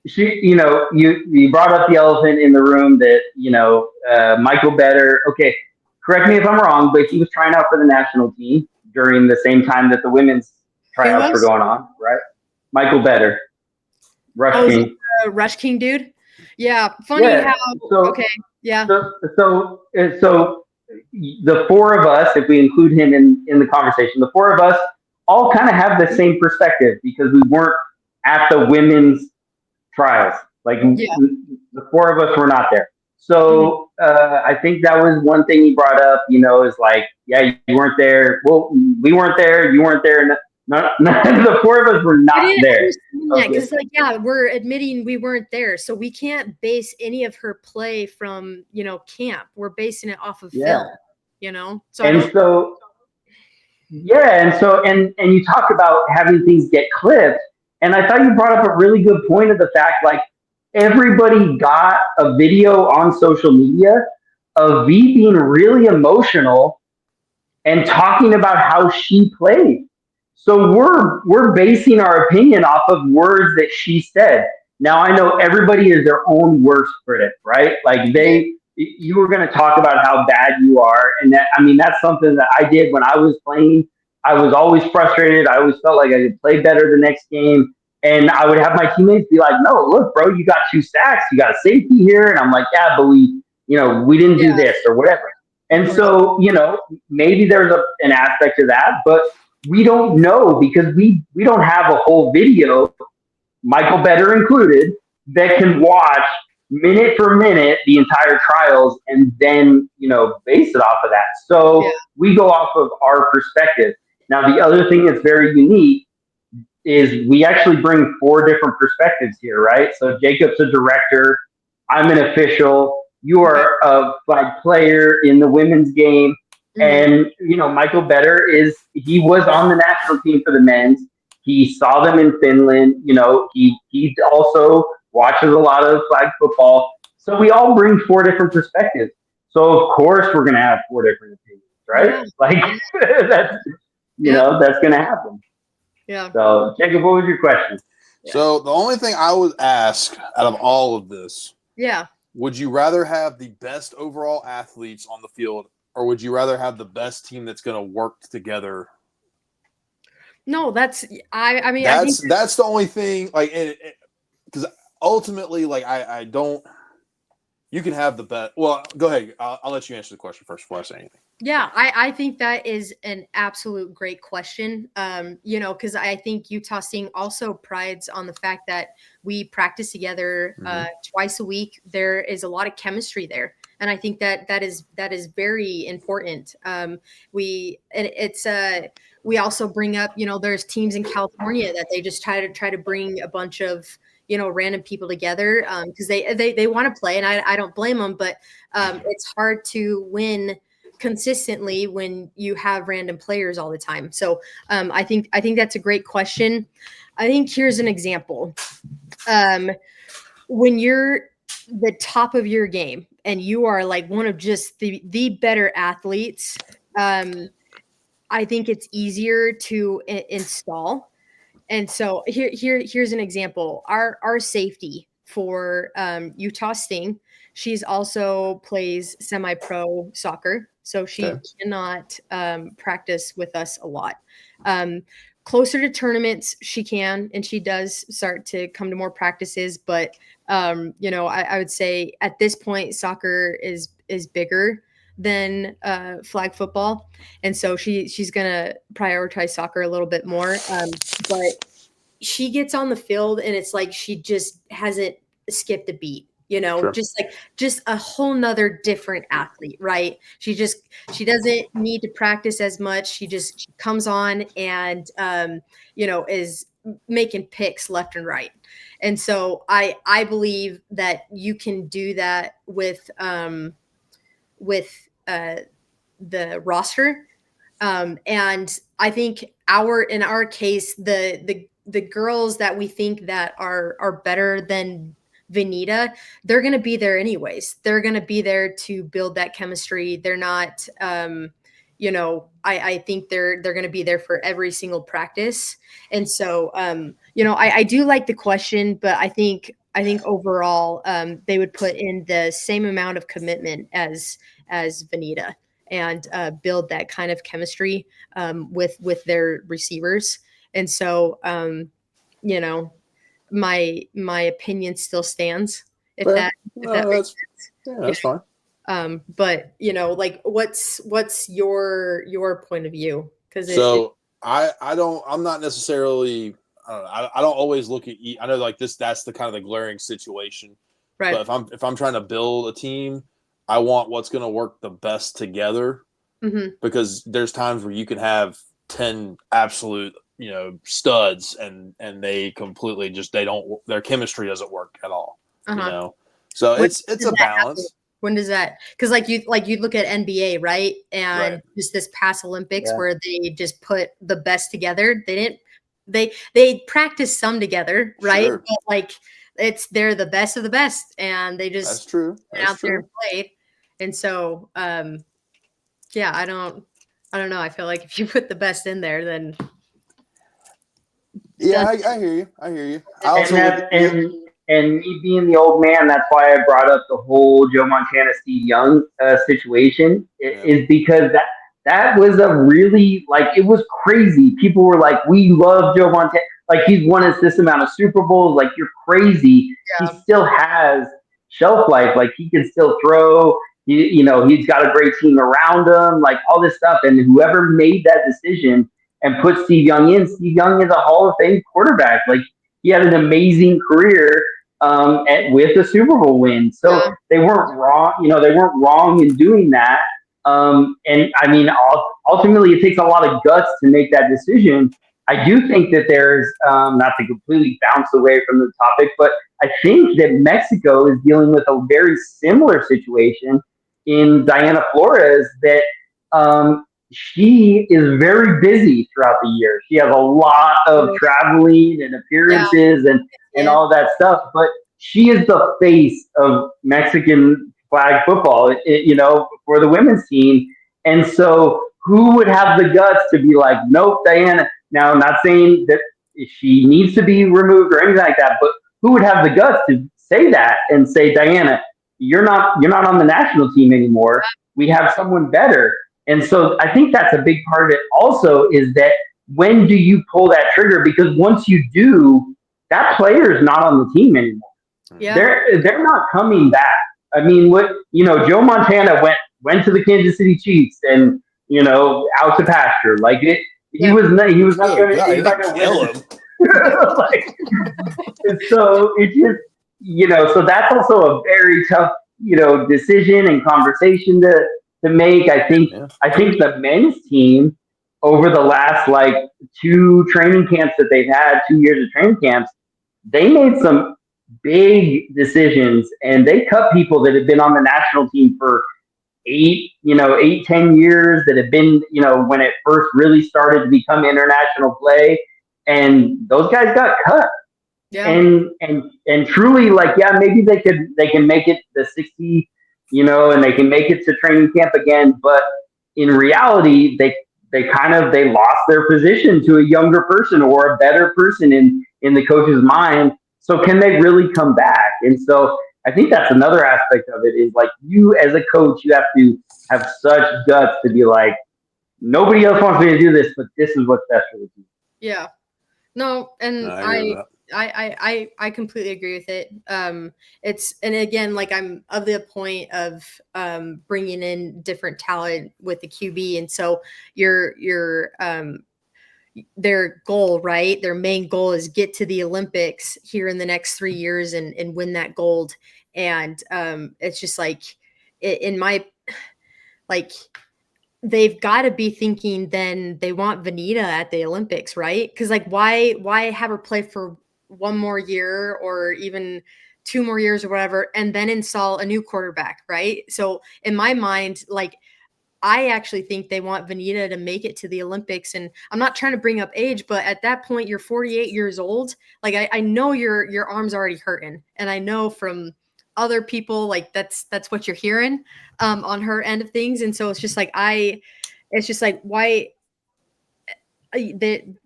You brought up the elephant in the room that, Michael Better, okay, correct me if I'm wrong, but he was trying out for the national team during the same time that the women's tryouts were going on, right? Michael Better, Rush King. Rush King dude? Yeah, funny how, okay, yeah. So the four of us, if we include him in the conversation, the four of us all kind of have the same perspective, because we weren't at the women's trials. Like, the four of us were not there. So I think that was one thing he brought up, is like, yeah, you weren't there. Well, we weren't there. You weren't there. Not the four of us were not there. Because we're admitting we weren't there, so we can't base any of her play from camp. We're basing it off of film. So and you talk about having things get clipped, and I thought you brought up a really good point of the fact, like, everybody got a video on social media of V being really emotional and talking about how she played. So we're basing our opinion off of words that she said. Now, I know everybody is their own worst critic, right? Like, you were going to talk about how bad you are, and that's something that I did when I was playing. I was always frustrated. I always felt like I could play better the next game, and I would have my teammates be like, "No, look, bro, you got 2 sacks, you got a safety here," and I'm like, "Yeah, but we didn't do this or whatever." And so, maybe there's an aspect to that, but we don't know because we don't have a whole video, Michael Better included, that can watch minute for minute the entire trials and then, base it off of that. So we go off of our perspective. Now, the other thing that's very unique is we actually bring 4 different perspectives here, right? So Jacob's a director. I'm an official. You are a flag player in the women's game. And, Michael Better he was on the national team for the men's. He saw them in Finland. He also watches a lot of flag football. So we all bring 4 different perspectives. So, of course, we're going to have 4 different opinions, right? Yeah. Like, that's going to happen. Yeah. So, Jacob, what was your question? So the only thing I would ask out of all of this, would you rather have the best overall athletes on the field, or would you rather have the best team that's going to work together? No, that's I think that's the only thing. Like, because ultimately, like, I don't. You can have the best. Well, go ahead. I'll let you answer the question first before I say anything. Yeah, I think that is an absolute great question. Because I think Utah Sting also prides on the fact that we practice together twice a week. There is a lot of chemistry there, and I think that is very important. We also bring up, there's teams in California that they just try to bring a bunch of random people together because they want to play, and I don't blame them, but it's hard to win consistently when you have random players all the time. So I think that's a great question. I think here's an example. When you're the top of your game and you are like one of just the better athletes, I think it's easier to install. And so here's an example. Our safety for Utah Sting, she's also plays semi-pro soccer, so she cannot practice with us a lot. Closer to tournaments, she can, and she does start to come to more practices. But I would say at this point, soccer is bigger than flag football, and so she's gonna prioritize soccer a little bit more. But she gets on the field and it's like she just hasn't skipped a beat, just a whole nother different athlete, right? She doesn't need to practice as much. She comes on and is making picks left and right. And so I believe that you can do that with the roster. And I think in our case, the girls that we think that are better than Venita, they're going to be there anyways. They're going to be there to build that chemistry. They're not, I think they're going to be there for every single practice. And so, I do like the question, but I think overall, they would put in the same amount of commitment as Venita and build that kind of chemistry with their receivers. And so, my opinion still stands. That makes sense. Yeah, that's fine. But what's your point of view? Because I'm not necessarily. I don't always look at. I know like this. That's the kind of the glaring situation. Right. But if I'm trying to build a team, I want what's going to work the best together. Because there's times where you can have 10 absolute, studs, and they completely just their chemistry doesn't work at all. So it's a balance. When does that? Because like you look at NBA, right? And just this past Olympics where they just put the best together. They practice some together, right? Sure. But like they're the best of the best, and they just That's true. went out there and played. And so yeah, I don't know. I feel like if you put the best in there, then yeah, I hear you. I also and me being the old man, that's why I brought up the whole Joe Montana, Steve Young situation. Is because that was a really, like, it was crazy. People were like, "We love Joe Montana. Like, he's won us this amount of Super Bowls. Like, you're crazy." Yeah. He still has shelf life. Like, he can still throw. He's got a great team around him. Like, all this stuff. And whoever made that decision and put Steve Young in, Steve Young is a Hall of Fame quarterback. Like, he had an amazing career with a Super Bowl win. So they weren't wrong. They weren't wrong in doing that. And I mean, ultimately, it takes a lot of guts to make that decision. I do think that there's, not to completely bounce away from the topic, but I think that Mexico is dealing with a very similar situation in Diana Flores, that she is very busy throughout the year. She has a lot of traveling and appearances and all that stuff, but she is the face of Mexican flag football, for the women's team. And so who would have the guts to be like, nope, Diana? Now, I'm not saying that she needs to be removed or anything like that, but who would have the guts to say that and say, Diana, you're not on the national team anymore. We have someone better. And so I think that's a big part of it also, is that when do you pull that trigger? Because once you do, that player is not on the team anymore. Yeah. They're not coming back. I mean, Joe Montana went to the Kansas City Chiefs and, out to pasture. Like, he was not going to kill him. So it just, so that's also a very tough, decision and conversation to make. I think the men's team, over the last 2 training camps that they've had, 2 years of training camps, they made some big decisions, and they cut people that have been on the national team for 10 years, that have been, when it first really started to become international play, and those guys got cut. Yeah. And truly, maybe they can make it the 60, and they can make it to training camp again, but in reality, they lost their position to a younger person or a better person in the coach's mind. So can they really come back? And so I think that's another aspect of it, is you as a coach, you have to have such guts to be like, nobody else wants me to do this, but this is what's best for the team. Yeah. No, and I completely agree with it. And again, I'm of the point of bringing in different talent with the QB, and so their goal, right? Their main goal is get to the Olympics here in the next 3 years and win that gold. And it's just they've got to be thinking, then they want Vanita at the Olympics, right? Because why have her play for 1 more year or even 2 more years or whatever, and then install a new quarterback, right? So in my mind, I actually think they want Vanita to make it to the Olympics. And I'm not trying to bring up age, but at that point, you're 48 years old. I know your arm's already hurting. And I know from other people, that's what you're hearing on her end of things. And so it's just why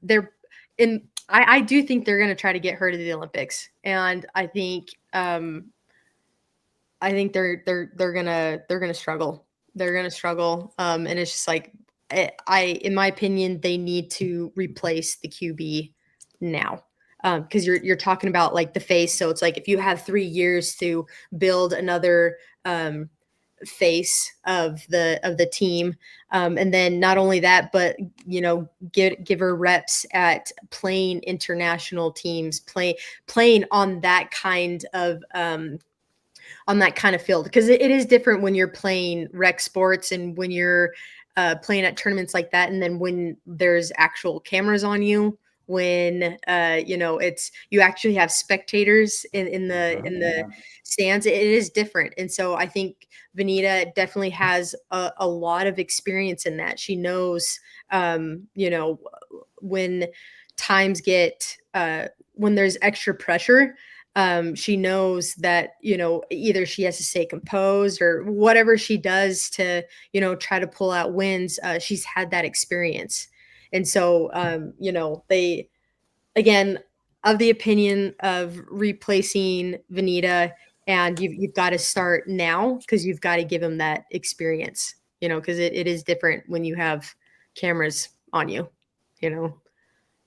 they're in. I do think they're going to try to get her to the Olympics. And I think they're going to struggle. They're going to struggle. And it's just in my opinion, they need to replace the QB now. Because you're talking about the face. So it's if you have 3 years to build another face of the team. And then not only that, but, give her reps at playing international teams, playing on that kind of field, because it is different when you're playing rec sports and when you're playing at tournaments like that. And then when there's actual cameras on you, when it's you actually have spectators in the stands. It is different. And so I think Vanita definitely has a lot of experience in that. She knows when times get when there's extra pressure, she knows that either she has to stay composed or whatever she does to try to pull out wins. She's had that experience. And so, they, again, of the opinion of replacing Vanita, and you've got to start now because you've got to give them that experience, because it is different when you have cameras on you,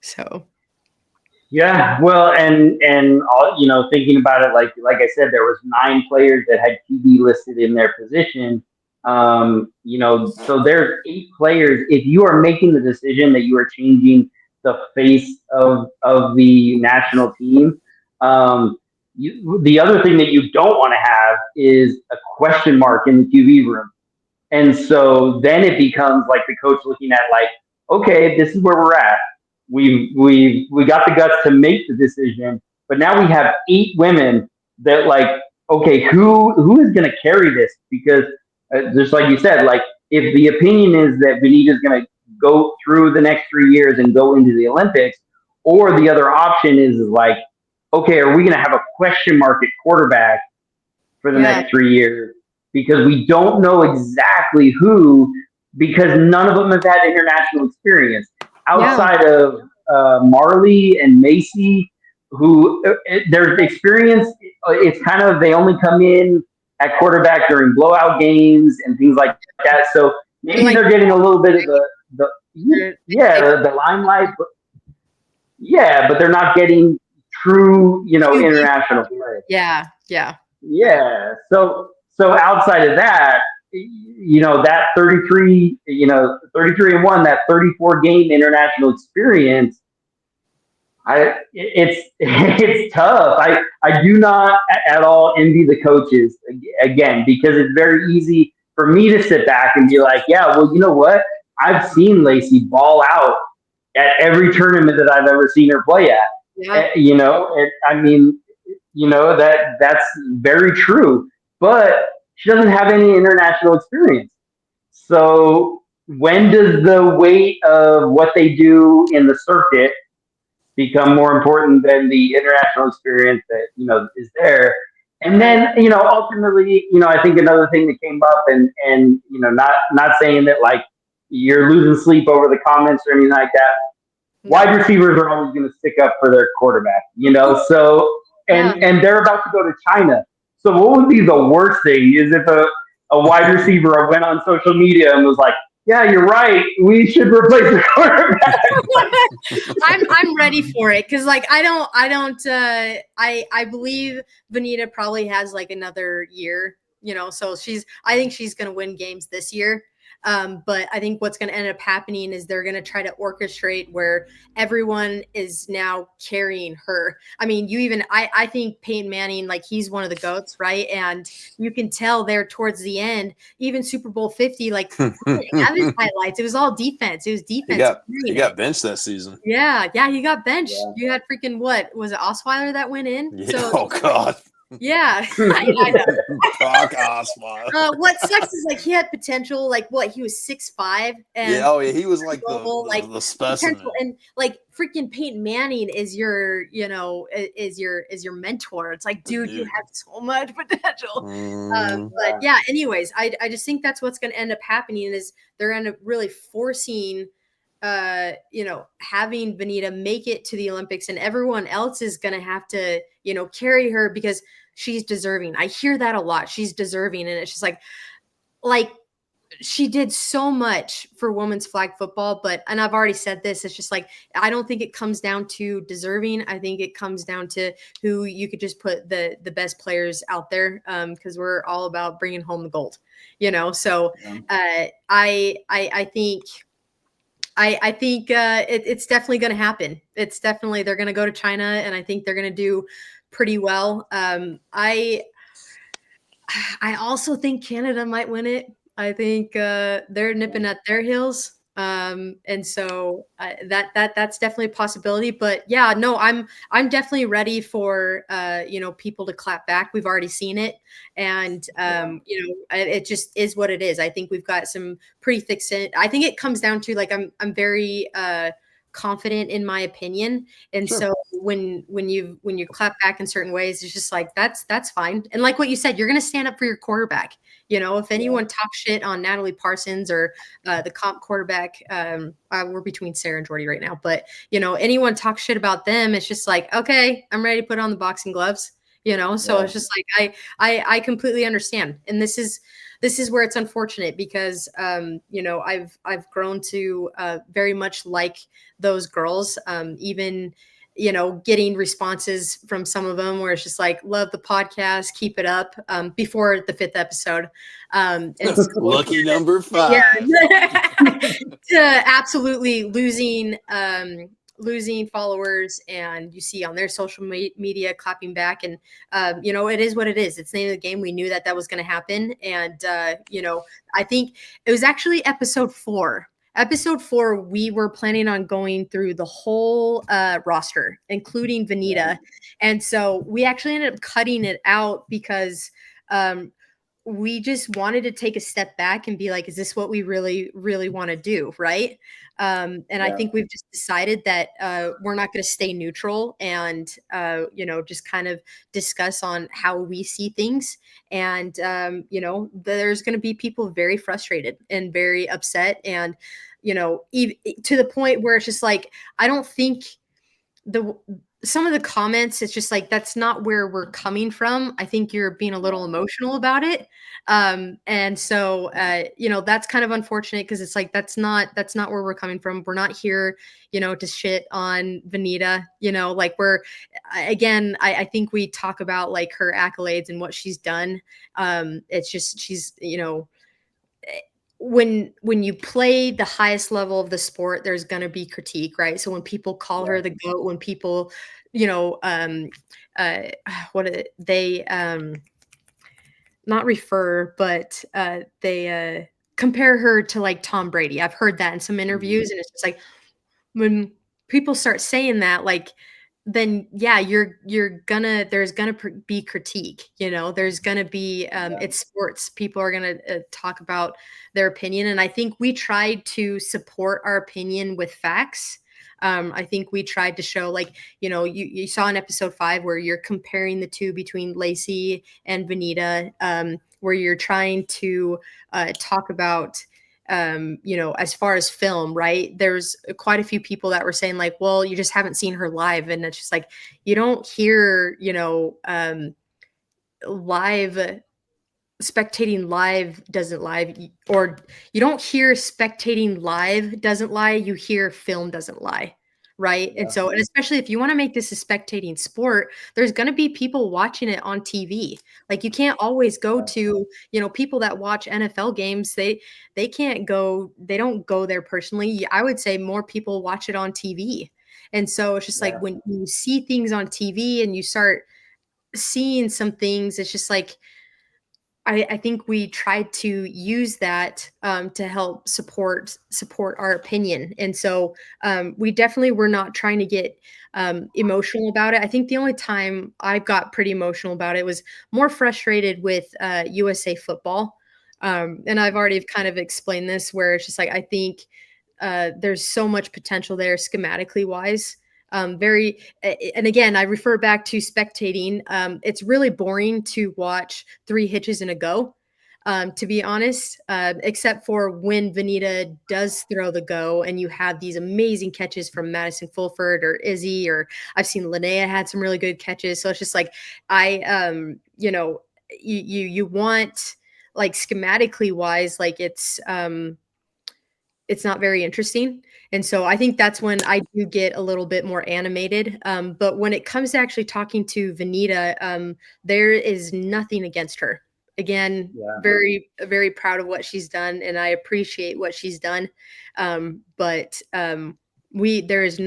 so. Yeah, well, and all, thinking about it, like I said, there was 9 players that had QB listed in their position. So there's 8 players. If you are making the decision that you are changing the face of the national team, the other thing that you don't want to have is a question mark in the QB room. And so then it becomes like the coach looking at like, okay, this is where we're at. We got the guts to make the decision, but now we have 8 women that like, okay, who is going to carry this? Because just like you said, like if the opinion is that Benita is going to go through the next 3 years and go into the Olympics, or the other option is like, okay, are we going to have a question mark at quarterback for the next 3 years? Because we don't know exactly who, because none of them have had international experience outside of Marley and Macy, who their experience, it's kind of, they only come in at quarterback during blowout games and things like that. So maybe they're getting a little bit of the limelight, but but they're not getting true, international play. Yeah. Yeah. So outside of that, that 33, 33-1, that 34 game international experience, it's tough. I do not at all envy the coaches again, because it's very easy for me to sit back and be like, yeah, well, you know what? I've seen Lacey ball out at every tournament that I've ever seen her play at. That's very true, but she doesn't have any international experience. So when does the weight of what they do in the circuit become more important than the international experience that is there? And then ultimately, I think another thing that came up, and not saying that like you're losing sleep over the comments or anything like that. Wide receivers are always going to stick up for their quarterback, so and they're about to go to China. So what would be the worst thing is if a wide receiver went on social media and was like, yeah, you're right, we should replace the quarterback. I'm ready for it, because like I believe Vanita probably has like another year, so I think she's gonna win games this year. But I think what's going to end up happening is they're going to try to orchestrate where everyone is now carrying her. I mean, I think Peyton Manning, like he's one of the GOATs, right? And you can tell there towards the end, even Super Bowl 50, like have his highlights. It was all defense. It was defense. He got benched that season. Yeah, he got benched. Yeah. You had freaking what? Was it Osweiler that went in? Yeah. So, oh God. Yeah, I know. What sucks is like he had potential. Like what, he was 6'5", and he was like the specimen. And like freaking Peyton Manning is your is your mentor. It's like, dude, you have so much potential. But yeah, anyways, I just think that's what's going to end up happening is they're going to really forcing having Vanita make it to the Olympics, and everyone else is going to have to carry her because she's deserving. I hear that a lot. She's deserving. And it's just like she did so much for women's flag football, and I've already said this, it's just like, I don't think it comes down to deserving. I think it comes down to who you could just put the best players out there. Cause we're all about bringing home the gold, so I think it's definitely going to happen. It's definitely, they're going to go to China, and I think they're going to do pretty well. I also think Canada might win it. I think they're nipping at their heels. And so that's definitely a possibility. But yeah, no, I'm definitely ready for people to clap back. We've already seen it, and it just is what it is. I think we've got some pretty thick skin. I think it comes down to like I'm very confident in my opinion, and so when you clap back in certain ways, it's just like that's fine. And like what you said, you're gonna stand up for your quarterback. If anyone talks shit on Natalie Parsons or the comp quarterback, we're between Sarah and Jordy right now, but anyone talks shit about them, it's just like, okay, I'm ready to put on the boxing gloves. So it's just like I completely understand, and this is where it's unfortunate because I've grown to very much like those girls, even getting responses from some of them where it's just like, love the podcast, keep it up, before the 5th episode. And so, lucky number 5. Yeah. To absolutely losing followers, and you see on their social media clapping back, and it is what it is. It's the name of the game. We knew that was going to happen, and I think it was actually episode 4. Episode 4, we were planning on going through the whole roster, including Vanita. And so we actually ended up cutting it out because we just wanted to take a step back and be like, is this what we really, really want to do? Right. I think we've just decided that we're not going to stay neutral and, just kind of discuss on how we see things. And, there's going to be people very frustrated and very upset. And, to the point where it's just like, I don't think some of the comments, it's just like, that's not where we're coming from. I think you're being a little emotional about it. And so, that's kind of unfortunate because it's like, that's not where we're coming from. We're not here, to shit on Vanita, like again, I think we talk about like her accolades and what she's done. It's just, she's, when you play the highest level of the sport, there's going to be critique, right? So when people call her the GOAT, when people, they not refer, but they compare her to like Tom Brady. I've heard that in some interviews, and it's just like, when people start saying that, like, then yeah, there's gonna be critique, there's gonna be it's sports, people are gonna talk about their opinion, and I think we tried to support our opinion with facts. I think we tried to show, like, you saw in episode 5 where you're comparing the two between Lacey and Vanita, where you're trying to talk about as far as film, right? There's quite a few people that were saying like, well, you just haven't seen her live. And it's just like, you don't hear, live, spectating live doesn't live, or you don't hear spectating live doesn't lie. You hear film doesn't lie. Right. And so, and especially if you want to make this a spectating sport, there's going to be people watching it on TV. Like, you can't always go to, people that watch NFL games. They don't go there personally. I would say more people watch it on TV. And so it's just like, when you see things on TV and you start seeing some things, it's just like, I think we tried to use that to help support our opinion. And so we definitely were not trying to get emotional about it. I think the only time I got pretty emotional about it was more frustrated with USA football. And I've already kind of explained this, where it's just like, I think there's so much potential there schematically wise. And again, I refer back to spectating. It's really boring to watch 3 hitches in a go, to be honest, except for when Vanita does throw the go and you have these amazing catches from Madison Fulford or Izzy, or I've seen Linnea had some really good catches. So it's just like, you want, like, schematically wise, like, it's not very interesting. And so I think that's when I do get a little bit more animated. But when it comes to actually talking to Vanita, there is nothing against her. Again, very, very proud of what she's done, and I appreciate what she's done. But there is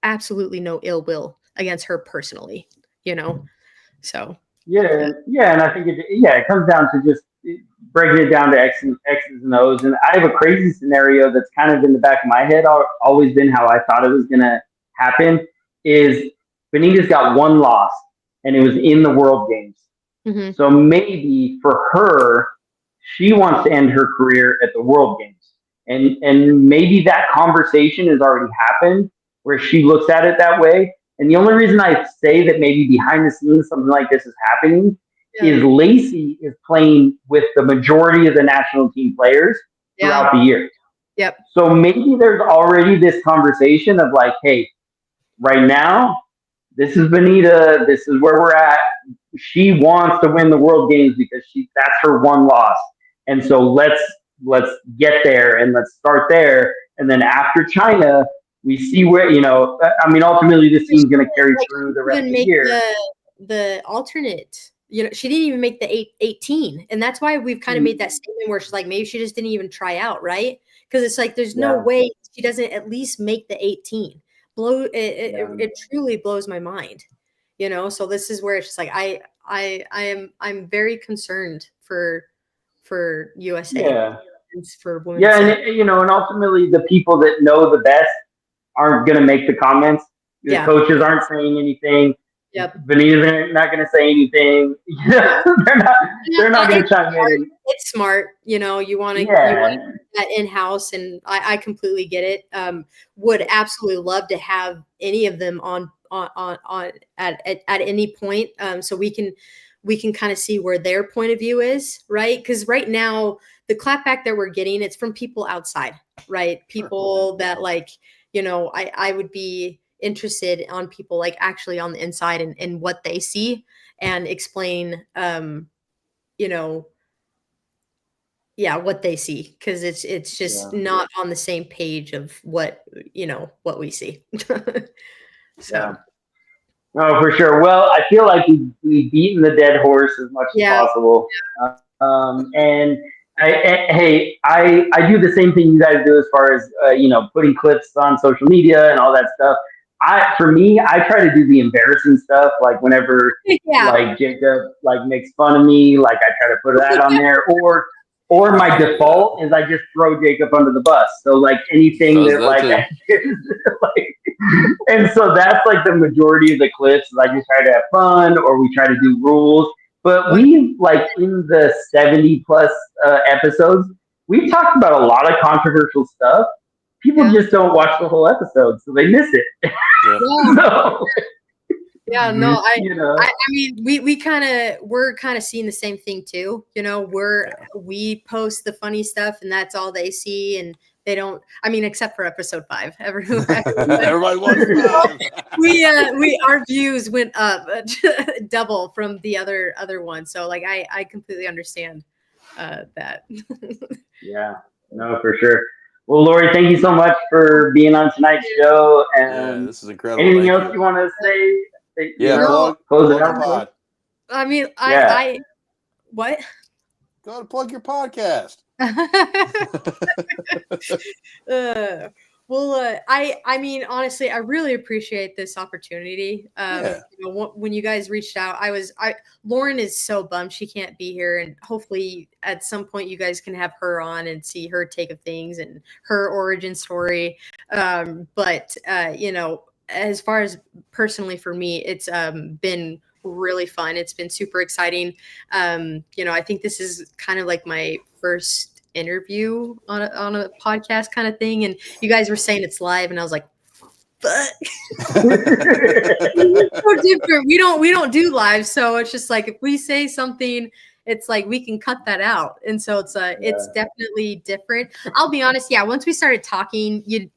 absolutely no ill will against her personally, so. Yeah, and I think it comes down to just breaking it down to X's and O's. And I have a crazy scenario that's kind of in the back of my head, always been how I thought it was going to happen, is Benita's got one loss, and it was in the World Games. Mm-hmm. So maybe for her, she wants to end her career at the World Games. And maybe that conversation has already happened where she looks at it that way. And the only reason I say that maybe behind the scenes something like this is happening is Lacey is playing with the majority of the national team players throughout the year. Yep. So maybe there's already this conversation of like, hey, right now, this is Benita. This is where we're at. She wants to win the World Games because that's her one loss. And so let's get there and let's start there. And then after China, we see where, ultimately this team's going to carry through the rest of the year. The alternate, she didn't even make the 18. And that's why we've kind of made that statement where she's like, maybe she just didn't even try out, right? Because it's like, there's no way she doesn't at least make the 18. It truly blows my mind, so this is where it's just like, I'm very concerned for USA. Yeah. For women. Yeah. And ultimately the people that know the best aren't going to make the comments. The coaches aren't saying anything. Yep. Benita's not going to say anything. They're not going to chime in. It's smart. You want to that in-house, and I completely get it. Would absolutely love to have any of them on at any point, so we can kind of see where their point of view is, right? Because right now the clapback that we're getting, it's from people outside, right? People that I would be interested on people like actually on the inside and what they see and explain what they see, because it's just not on the same page of what we see. So no, for sure. Well, I feel like we've beaten the dead horse as much as possible. And I do the same thing you guys do as far as putting clips on social media and all that stuff. I try to do the embarrassing stuff, like whenever like Jacob makes fun of me, like I try to put that on there, or my default is I just throw Jacob under the bus. So like anything and so that's like the majority of the clips. I just try to have fun, or we try to do rules. But we in the 70 plus episodes, we've talked about a lot of controversial stuff. People just don't watch the whole episode, so they miss it. I mean, we're kind of seeing the same thing too. We post the funny stuff, and that's all they see, and they don't. I mean, except for episode 5, everybody watched 5. Our views went up double from the other one. So I completely understand that. Yeah, no, for sure. Well, Lori, thank you so much for being on tonight's show. And this is incredible. Anything else you want to say? Close it out. I mean, what? Go ahead and plug your podcast. I mean, honestly, I really appreciate this opportunity. When you guys reached out, Lauren is so bummed she can't be here, and hopefully at some point you guys can have her on and see her take of things and her origin story. But as far as personally for me, it's been really fun. It's been super exciting. I think this is kind of like my first interview on a podcast kind of thing, and you guys were saying it's live, and I was like, fuck. So different. We don't do live, so it's just like if we say something, it's like we can cut that out, and so it's definitely different. I'll be honest, once we started talking, you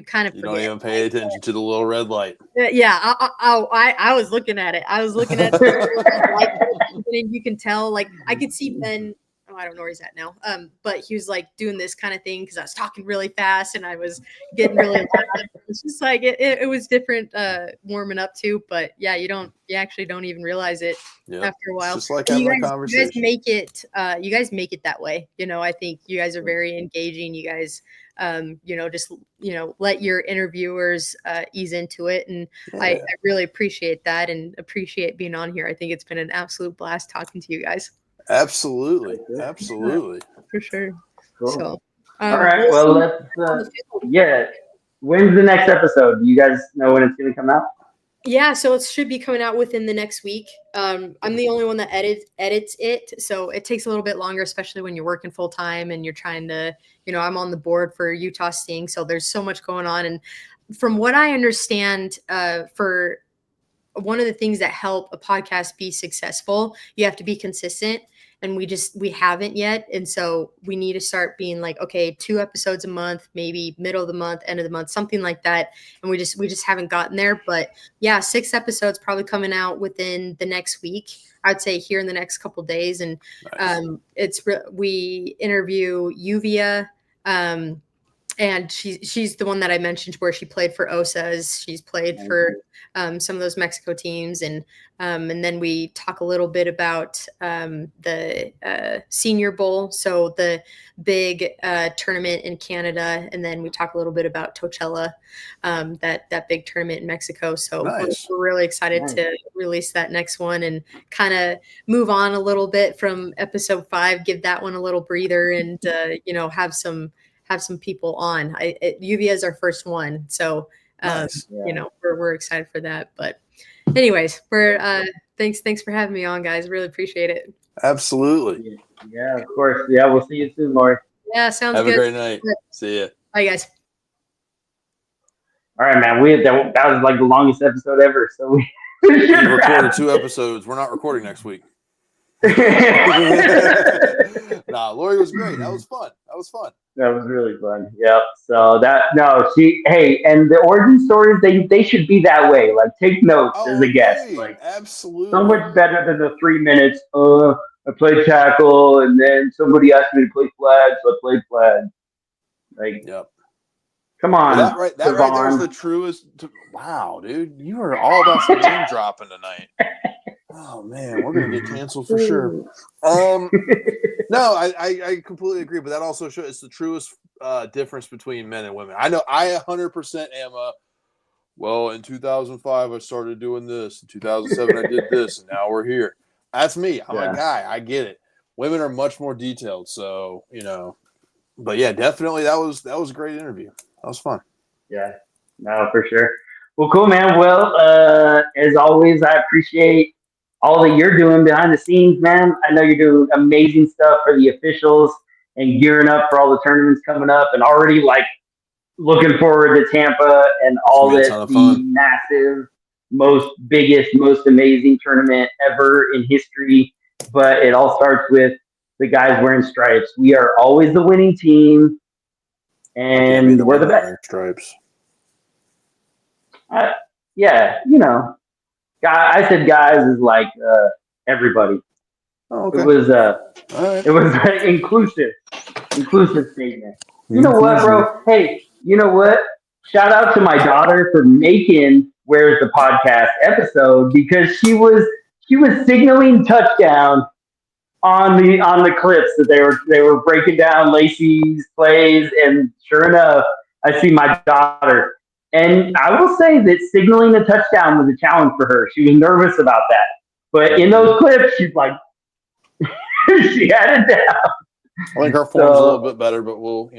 kind of forget. Don't even pay attention to the little red light. I was looking at it. I was looking at the red light, and you can tell, I could see Ben. I don't know where he's at now. But he was doing this kind of thing because I was talking really fast and I was getting really loud. It's just it was different warming up too. But you actually don't even realize it after a while. It's just like having a conversation. You guys make it that way. I think you guys are very engaging. You guys just let your interviewers ease into it, and I really appreciate that and appreciate being on here. I think it's been an absolute blast talking to you guys. Absolutely. For sure. Cool. So, all right. Well, let's. When's the next episode? Do you guys know when it's going to come out? Yeah, so it should be coming out within the next week. I'm the only one that edits it, so it takes a little bit longer, especially when you're working full time and you're trying to, I'm on the board for Utah Sting, so there's so much going on. And from what I understand, for one of the things that help a podcast be successful, you have to be consistent. And we haven't yet. And so we need to start being like, okay, 2 episodes a month, maybe middle of the month, end of the month, something like that. And we just haven't gotten there. But yeah, 6 episodes probably coming out within the next week. I'd say here in the next couple of days. And nice. We interview Yuvia, and she's the one that I mentioned where she played for OSAs. She's played for some of those Mexico teams. And then we talk a little bit about the Senior Bowl, so the big tournament in Canada. And then we talk a little bit about Coachella, that big tournament in Mexico. So nice. We're really excited to release that next one and kind of move on a little bit from episode 5, give that one a little breather and, have some people on. UVA is our first one. So, nice. We're excited for that. But anyways, thanks for having me on, guys. Really appreciate it. Absolutely. Yeah, of course. Yeah, we'll see you soon, Lori. Yeah, sounds good. Have a great night. See ya. Bye, guys. All right, man. That was like the longest episode ever. So we recorded 2 episodes. We're not recording next week. Nah, Lori was great. That was fun. That was really fun. Yep. So and the origin stories, they should be that way. Like, take notes as a guest. Like, absolutely. So much better than the 3 minutes. I played tackle, and then somebody asked me to play flag, so I played flag. Like, yep. Come on. Well, that right there is the truest. Wow, dude, you are all about some name dropping tonight. Oh man, we're gonna get canceled for sure. No, I completely agree, but that also shows it's the truest difference between men and women. I know I 100% am in 2005 I started doing this. In 2007 I did this, and now we're here. That's me. I'm a guy. I get it. Women are much more detailed, so But yeah, definitely that was a great interview. That was fun. Yeah, no, for sure. Well, cool, man. Well, as always, I appreciate all that you're doing behind the scenes, man. I know you're doing amazing stuff for the officials and gearing up for all the tournaments coming up, and already like looking forward to Tampa and all the massive, biggest, most amazing tournament ever in history. But it all starts with the guys wearing stripes. We are always the winning team, and we're the best. Stripes. Yeah, I said guys is like everybody. Oh, okay. It was it was an inclusive statement. You know what, bro? Hey, you know what? Shout out to my daughter for making Where's the Podcast episode, because she was signaling touchdown on the clips that they were breaking down Lacey's plays, and sure enough, I see my daughter. And I will say that signaling a touchdown was a challenge for her. She was nervous about that. But in those clips, she's like, she had it down. I think her form's a little bit better, but we'll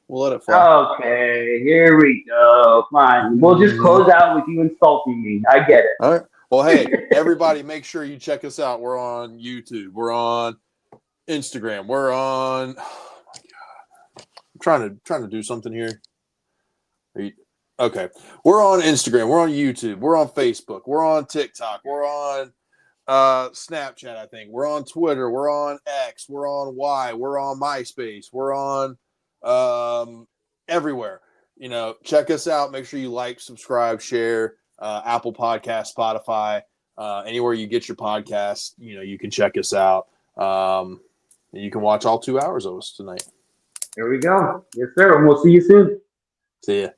let it fly. Okay, here we go. Fine. We'll just close out with you insulting me. I get it. All right. Well, hey, everybody, make sure you check us out. We're on YouTube. We're on Instagram. We're on. Oh my God, I'm trying to do something here. Okay, we're on Instagram. We're on YouTube. We're on Facebook. We're on TikTok. We're on Snapchat. I think we're on Twitter. We're on X. We're on Y. We're on MySpace. We're on everywhere. Check us out. Make sure you like, subscribe, share. Apple Podcast, Spotify, anywhere you get your podcast, you can check us out. And you can watch all 2 hours of us tonight. There we go. Yes, sir. And we'll see you soon. See ya.